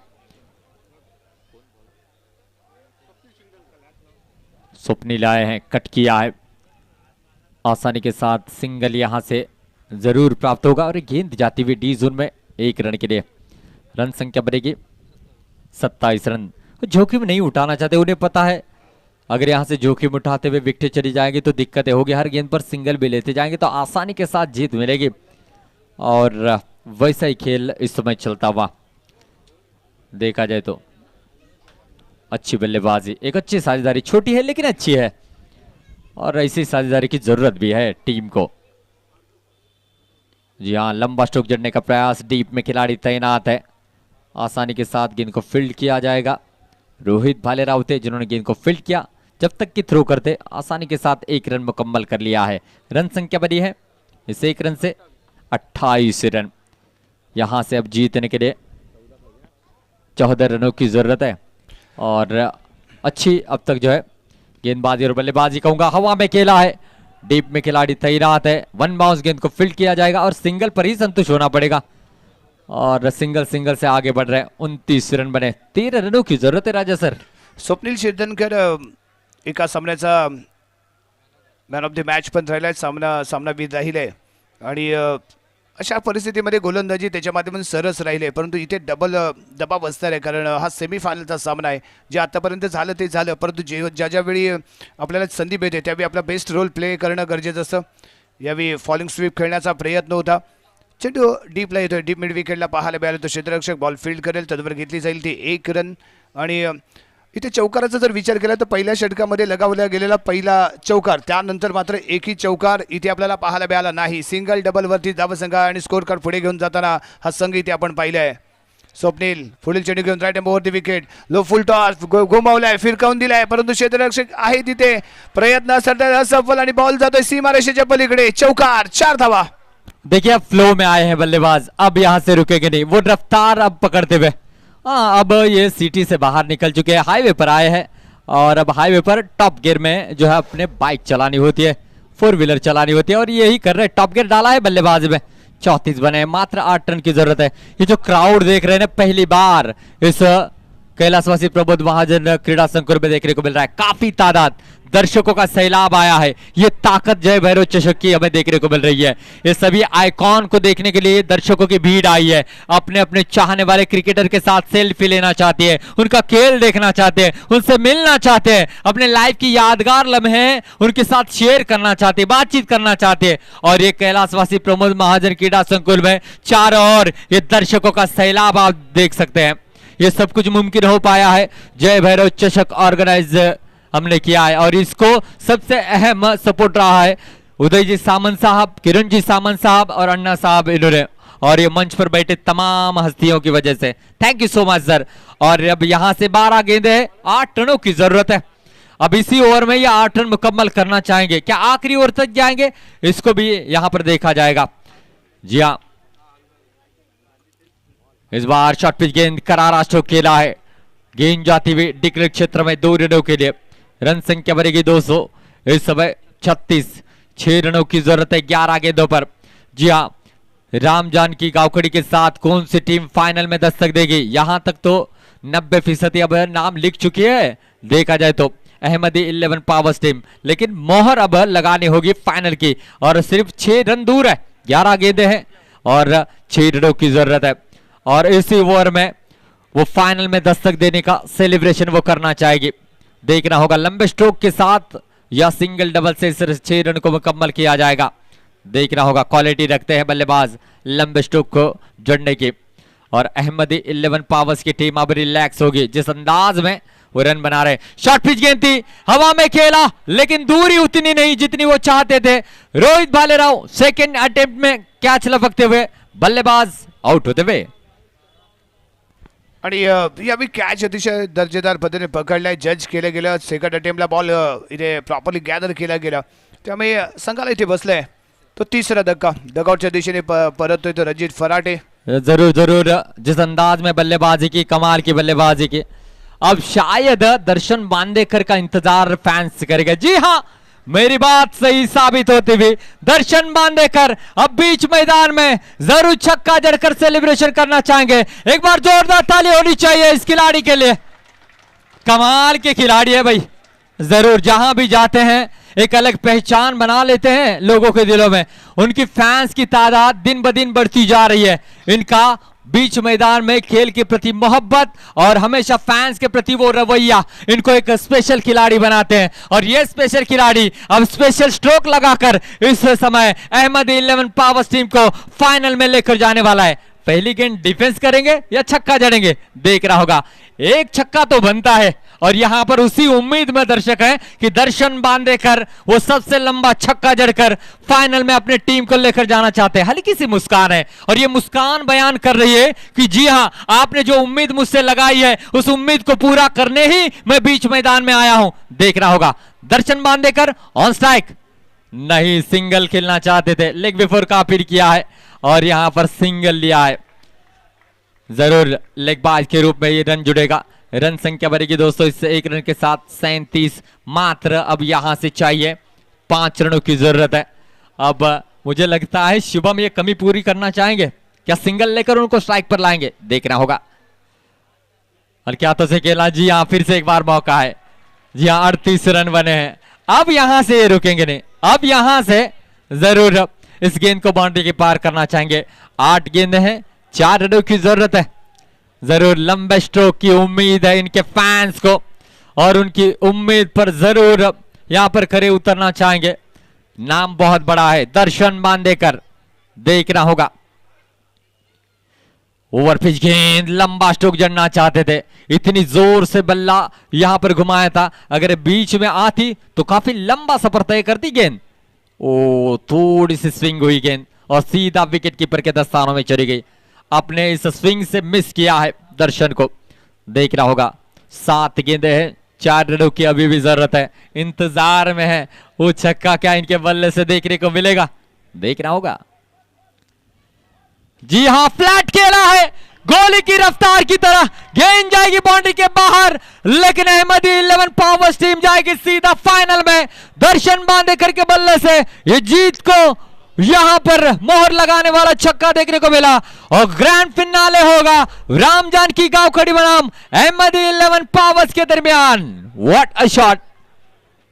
Speaker 1: स्वप्निल आए हैं, कट किया है आसानी के साथ. सिंगल यहां से जरूर प्राप्त होगा, और गेंद जाती हुई डी जोन में 1 रन के लिए. रन संख्या बढ़ेगी 27 रन. जोखिम नहीं उठाना चाहते, उन्हें पता है अगर यहां से जोखिम उठाते हुए विकेट चली जाएंगी तो दिक्कतें होगी. हर गेंद पर सिंगल भी लेते जाएंगे तो आसानी के साथ जीत मिलेगी, और वैसा ही खेल इस समय चलता हुआ देखा जाए तो. अच्छी बल्लेबाजी, एक अच्छी साझेदारी, छोटी है लेकिन अच्छी है, और ऐसी साझेदारी की जरूरत भी है टीम को. जी हाँ, लंबा स्ट्रोक जड़ने का प्रयास. डीप में खिलाड़ी तैनात है. आसानी के साथ गेंद को फील्ड किया जाएगा. रोहित भाले राउते जिन्होंने गेंद को फील्ड किया, जब तक कि थ्रो करते आसानी के साथ 1 रन मुकम्मल कर लिया है. रन संख्या बनी है इस 1 रन से 28 रन. यहां से अब जीतने के लिए 14 रनों की जरूरत है, और अच्छी अब तक जो है गेंदबाजी और बल्लेबाजी कहूंगा हवा में खेला है. डीप में खिलाड़ी तैनात है. 1 बाउंस गेंद को फील्ड किया जाएगा, और सिंगल पर ही संतुष्ट होना पड़ेगा. और सिंगल से आगे बढ़ रहे हैं. 29 रन बने. 13 रनों की जरूरत है राजा सर.
Speaker 2: स्वप्नील शिरदनकर एका सामन्याचा मॅन ऑफ द मॅच पण राहिलाय. सामनावीर राहिले, आणि अशा परिस्थितीमध्ये गोलंदाजी त्याच्या माध्यमातून सरस राहिले. परंतु इथे डबल दबाव असणार आहे, कारण हा सेमीफायनलचा सामना आहे. जे आतापर्यंत झालं ते झालं, परंतु ज्यावेळी आपल्याला संधी मिळते त्यावेळी आपला बेस्ट रोल प्ले करणं गरजेचं असतं. यावेळी फॉलिंग स्वीप खेळण्याचा प्रयत्न होता. चेंडू डीपला येतोय. डीप मिड विकेटला पाहायला मिळालं तो क्षेत्ररक्षक बॉल फील्ड करेल, तदवर घेतली जाईल ती 1 रन. आणि इथे चौकाराचा जर विचार केला तर पहिल्या षटकामध्ये लगावला गेलेला पहिला चौकार, त्यानंतर मात्र एकही चौकार इथे आपल्याला पाहायला मिळाला नाही. सिंगल डबलवरती धावसंख्या आणि स्कोर कार्ड पुढे घेऊन जाताना हा संघ इथे आपण पाहिलाय. स्वप्नील पुढील चेंडू घेऊन right over the wicket. Low full toss घुमावलाय, फिरकावून दिलाय, परंतु क्षेत्ररक्षक आहे तिथे. प्रयत्न असफल आणि बॉल जातोय सीमारेषेच्या पलीकडे. चौकार, 4 धावा.
Speaker 1: देखिए अब फ्लो में आए हैं बल्लेबाज, अब यहां से रुकेंगे नहीं. वो रफ्तार अब पकड़ते हुए, हाँ अब ये सिटी से बाहर निकल चुके हैं, हाईवे पर आए हैं. और अब हाईवे पर टॉप गियर में जो है अपने बाइक चलानी होती है, 4 व्हीलर चलानी होती है, और यही कर रहे हैं. टॉप गियर डाला है बल्लेबाज में. 34 बने हैं, मात्र 8 रन की जरूरत है. ये जो क्राउड देख रहे हैं पहली बार इस कैलाशवासी प्रबोध महाजन क्रीड़ा संकुल में देखने को मिल रहा है. काफी तादाद दर्शकों का सैलाब आया है. ये ताकत जय भैरव चषक की हमें देखने को मिल रही है. ये सभी आइकॉन को देखने के लिए दर्शकों की भीड़ आई है. अपने अपने चाहने वाले क्रिकेटर के साथ सेल्फी लेना चाहती है, उनका खेल देखना चाहते हैं, उनसे मिलना चाहते हैं, अपने लाइफ की यादगार लम्हे उनके साथ शेयर करना चाहते हैं, बातचीत करना चाहते हैं. और ये कैलाशवासी प्रमोद महाजन क्रीड़ा संकुल में चारों ओर ये दर्शकों का सैलाब आप देख सकते हैं. ये सब कुछ मुमकिन हो पाया है जय भैरव चषक ऑर्गेनाइज हमने किया है, और इसको सबसे अहम सपोर्ट रहा है उदय जी सामंत साहब, किरण जी सामंत साहब और अन्ना साहब इन्होंने, और ये मंच पर बैठे तमाम हस्तियों की वजह से thank you so much sir. और अब यहां से 12 गेंदें हैं, 8 रनों की जरूरत है। अब इसी ओवर में ये 8 रन मुकम्मल करना चाहेंगे, क्या आखिरी ओवर तक जाएंगे, इसको भी यहां पर देखा जाएगा। जी हाँ, इस बार शॉर्ट पिच गेंद करारा स्ट्रोक खेला है, गेंद जाती हुई डिक्लेयर क्षेत्र में 2 रनों के लिए। रन संख्या बढ़ेगी 200, इस समय 36, 6 रनों की जरूरत है 11 गेंदों पर। जी हाँ, राम जानकी गावखड़ी के साथ कौन सी टीम फाइनल में दस्तक देगी, यहां तक तो 90% अब नाम लिख चुकी है देखा जाए तो अहमदी 11 पावर्स टीम, लेकिन मोहर अब लगानी होगी फाइनल की, और सिर्फ 6 रन दूर है, 11 गेंदें हैं और 6 रनों की जरूरत है। और इसी ओवर में वो फाइनल में दस्तक देने का सेलिब्रेशन वो करना चाहेगी। देखना होगा लंबे स्ट्रोक के साथ या सिंगल डबल से सिर्फ 6 रन को मुकम्मल किया जाएगा। देखना होगा, क्वालिटी रखते हैं बल्लेबाज लंबे स्ट्रोक को जड़ने की। और अहमदी 11 पावर्स की टीम अब रिलैक्स होगी जिस अंदाज में वो रन बना रहे। शॉर्ट पिच गेंद थी, हवा में खेला लेकिन दूरी उतनी नहीं जितनी वो चाहते थे। रोहित भालेराव सेकंड अटेम्प्ट में कैच लपकते हुए बल्लेबाज आउट होते हुए।
Speaker 2: आणि यावेळी कॅच अतिशय दर्जेदार पद्धतीने पकडलाय, जज केलं गेलं, सेकंड अटेम्प्टला बॉल इथे प्रॉपरली गॅदर केला गेला, त्यामुळे संघाला इथे बसलाय तो तिसरा धक्का। डगआउटच्या दिशेने परततोय तो रणजित फराटे।
Speaker 1: जरूर जरूर, जिस अंदाज में बल्लेबाजी की, कमाल की बल्लेबाजी की। अब शायद दर्शन बांदेकर का इंतजार फैंस करेगा। जी हाँ, मेरी बात सही साबित होती हुई दर्शन बांदेकर अब बीच मैदान में जरूर छक्का जड़कर सेलिब्रेशन करना चाहेंगे। एक बार जोरदार ताली होनी चाहिए इस खिलाड़ी के लिए, कमाल के खिलाड़ी है भाई। जरूर जहां भी जाते हैं एक अलग पहचान बना लेते हैं लोगों के दिलों में। उनकी फैंस की तादाद दिन ब दिन बढ़ती जा रही है। इनका बीच मैदान में खेल के प्रति मोहब्बत और हमेशा फैंस के प्रति वो रवैया इनको एक स्पेशल खिलाड़ी बनाते हैं। और ये स्पेशल खिलाड़ी अब स्पेशल स्ट्रोक लगाकर इस समय अहमदी 11 पावर्स टीम को फाइनल में लेकर जाने वाला है। पहली गेंद डिफेंस करेंगे या छक्का जड़ेंगे, देख रहा होगा। एक छक्का तो बनता है और यहां पर उसी उम्मीद में दर्शक हैं कि दर्शन बांदेकर वो सबसे लंबा छक्का जड़कर फाइनल में अपने टीम को लेकर जाना चाहते हैं। हल्की सी मुस्कान है और ये मुस्कान बयान कर रही है कि जी हां, आपने जो उम्मीद मुझसे लगाई है उस उम्मीद को पूरा करने ही मैं बीच मैदान में आया हूं। देख रहा होगा दर्शन बांदेकर ऑन स्ट्राइक नहीं, सिंगल खेलना चाहते थे, लेग बिफोर का अपील किया है और यहां पर सिंगल लिया है। जरूर लेगबाज के रूप में ये रन जुड़ेगा। रन संख्या बढ़ेगी दोस्तों इससे 1 रन के साथ 37 मात्र अब यहां से चाहिए, 5 रनों की जरूरत है। अब मुझे लगता है शुभम ये कमी पूरी करना चाहेंगे, क्या सिंगल लेकर उनको स्ट्राइक पर लाएंगे, देखना होगा। और क्या तो से खेला, जी हाँ, फिर से एक बार मौका है। जी हाँ, 38 रन बने हैं। अब यहां से ये रुकेंगे नहीं, अब यहां से जरूर इस गेंद को बाउंड्री के पार करना चाहेंगे। 8 गेंदें हैं, 4 रनों की जरूरत है। जरूर लंबे स्ट्रोक की उम्मीद है इनके फैंस को और उनकी उम्मीद पर जरूर यहां पर खरे उतरना चाहेंगे। नाम बहुत बड़ा है दर्शन बांदेकर, देखना होगा। ओवर पिच गेंद, लंबा स्ट्रोक जड़ना चाहते थे, इतनी जोर से बल्ला यहां पर घुमाया था, अगर बीच में आती तो काफी लंबा सफर तय करती गेंद। ओ, थोड़ी सी स्विंग हुई गेंद और सीधा विकेट कीपर के दस्तानों में चली गई। अपने इस स्विंग से मिस किया है दर्शन को, देखना होगा। 7 गेंदें हैं, 4 रनों की अभी भी जरूरत है। इंतजार में है वो छक्का क्या इनके बल्ले से देखने को मिलेगा, देखना होगा। जी हां, फ्लैट खेला है, गोली की रफ्तार की तरह गेंद जाएगी बाउंड्री के बाहर, लेकिन अहमदी 11 पावर्स टीम जाएगी सीधा फाइनल में। दर्शन बांदेकर के बल्ले से ये जीत को यहां पर मोहर लगाने वाला छक्का देखने को मिला और ग्रैंड फिनाले होगा राम जानकी गावखड़ी बनाम अहमदी 11 पावर्स के दरमियान। What a shot!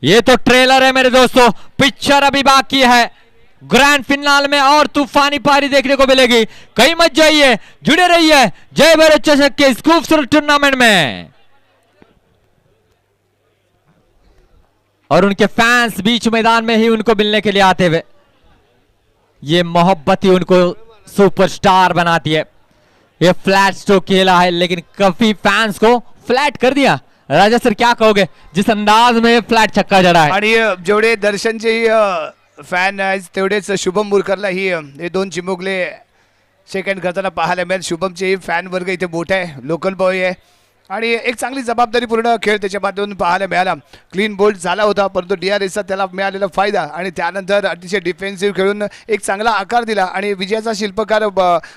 Speaker 1: ये तो ट्रेलर है मेरे दोस्तों, पिक्चर अभी बाकी है। ग्रैंड फिनाल में और तूफानी पारी देखने को मिलेगी। कहीं मत जाइए, जुड़े रहिए जय भारत चषक के इस खूबसूरत टूर्नामेंट में। और उनके फैंस बीच मैदान में ही उनको मिलने के लिए आते हुए, ये मोहब्बत ही उनको सुपरस्टार बनाती है। ये फ्लैट स्ट्रोक खेला है लेकिन काफी फैंस को फ्लैट कर दिया। राजा सर क्या कहोगे जिस अंदाज में फ्लैट छक्का जड़ा है?
Speaker 2: आणि जेवढे दर्शनचे फॅन तेवढेच शुभम मुरकरला ही हे दोन चिमुकले सेकंड करताना पाहायला मिळेल. शुभमचे फॅन वर्ग इथे मोठा आहे, लोकल बॉय आहे आणि एक चांगली जबाबदारीपूर्ण खेळ त्याच्या माध्यमातून पाहायला मिळाला. क्लीन बोल्ड झाला होता परंतु DRSचा त्याला मिळालेला फायदा आणि त्यानंतर अतिशय डिफेन्सिव्ह खेळून एक चांगला आकार दिला आणि विजयाचा शिल्पकार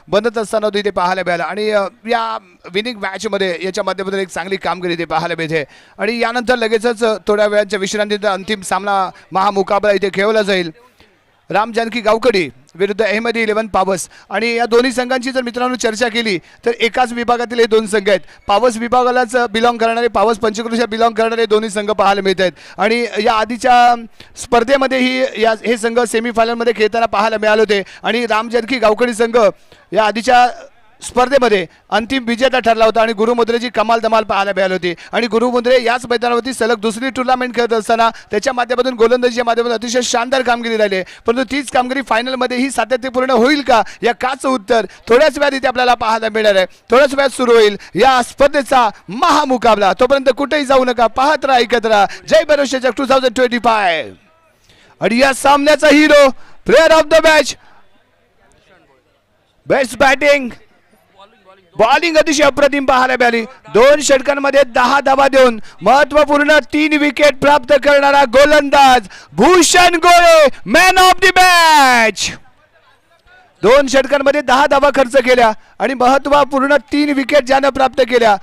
Speaker 2: बनत असताना तो इथे पाहायला मिळाला. आणि या विनिंग मॅचमध्ये याच्या माध्यमातून एक चांगली कामगिरी इथे पाहायला मिळते. आणि यानंतर लगेचच थोड्या वेळाच्या विश्रांतीनंतर अंतिम सामना महामुकाबला इथे खेळवला जाईल. राम जानकी गावकडी विरुद्ध अहमदी 11 पावस. आणि या दोन्ही संघांची जर मित्रांनो चर्चा केली तर एकाच विभागातील हे दोन संघ आहेत. पावस विभागालाच बिलॉंग करणारे, पावस पंचक्रोशीला बिलॉंग करणारे दोन्ही संघ पाहायला मिळत आहेत. आणि या आधीच्या स्पर्धेमध्येही हे संघ सेमीफायनलमध्ये खेळताना पाहायला मिळाले होते. आणि राम जानकी गावकडी संघ या आधीच्या स्पर्धेमध्ये अंतिम विजेता ठरला होता आणि गुरुमुद्रेची कमाल धमाल पाहायला मिळाली होती. आणि गुरुमुद्रे याच मैदानावरती सलग दुसरी टुर्नामेंट खेळत असताना त्याच्या माध्यमातून गोलंदाजीच्या माध्यमातून अतिशय शानदार कामगिरी राहिली. परंतु तीच कामगिरी फायनलमध्ये ही सातत्यपूर्ण होईल का, या काचं उत्तर थोड्याच वेळात इथे आपल्याला पाहायला मिळणार आहे. थोड्याच वेळात सुरू होईल या स्पर्धेचा महामुकाबला. तोपर्यंत कुठेही जाऊ नका, पाहत राहा, ऐकत राहा. जय भरोसे जग 2025. आणि या सामन्याचा hero, player of the match, best batting, bowling अतिशय अप्रतिम पाहायला मिळाली. 2 षटकांमध्ये 10 धावा देऊन महत्वपूर्ण 3 विकेट प्राप्त करणारा गोलंदाज भूषण गोळे, मॅन ऑफ द मॅच. 2 षटकांमध्ये 10 धावा खर्च केल्या आणि महत्वपूर्ण 3 विकेट ज्यानं प्राप्त केल्या.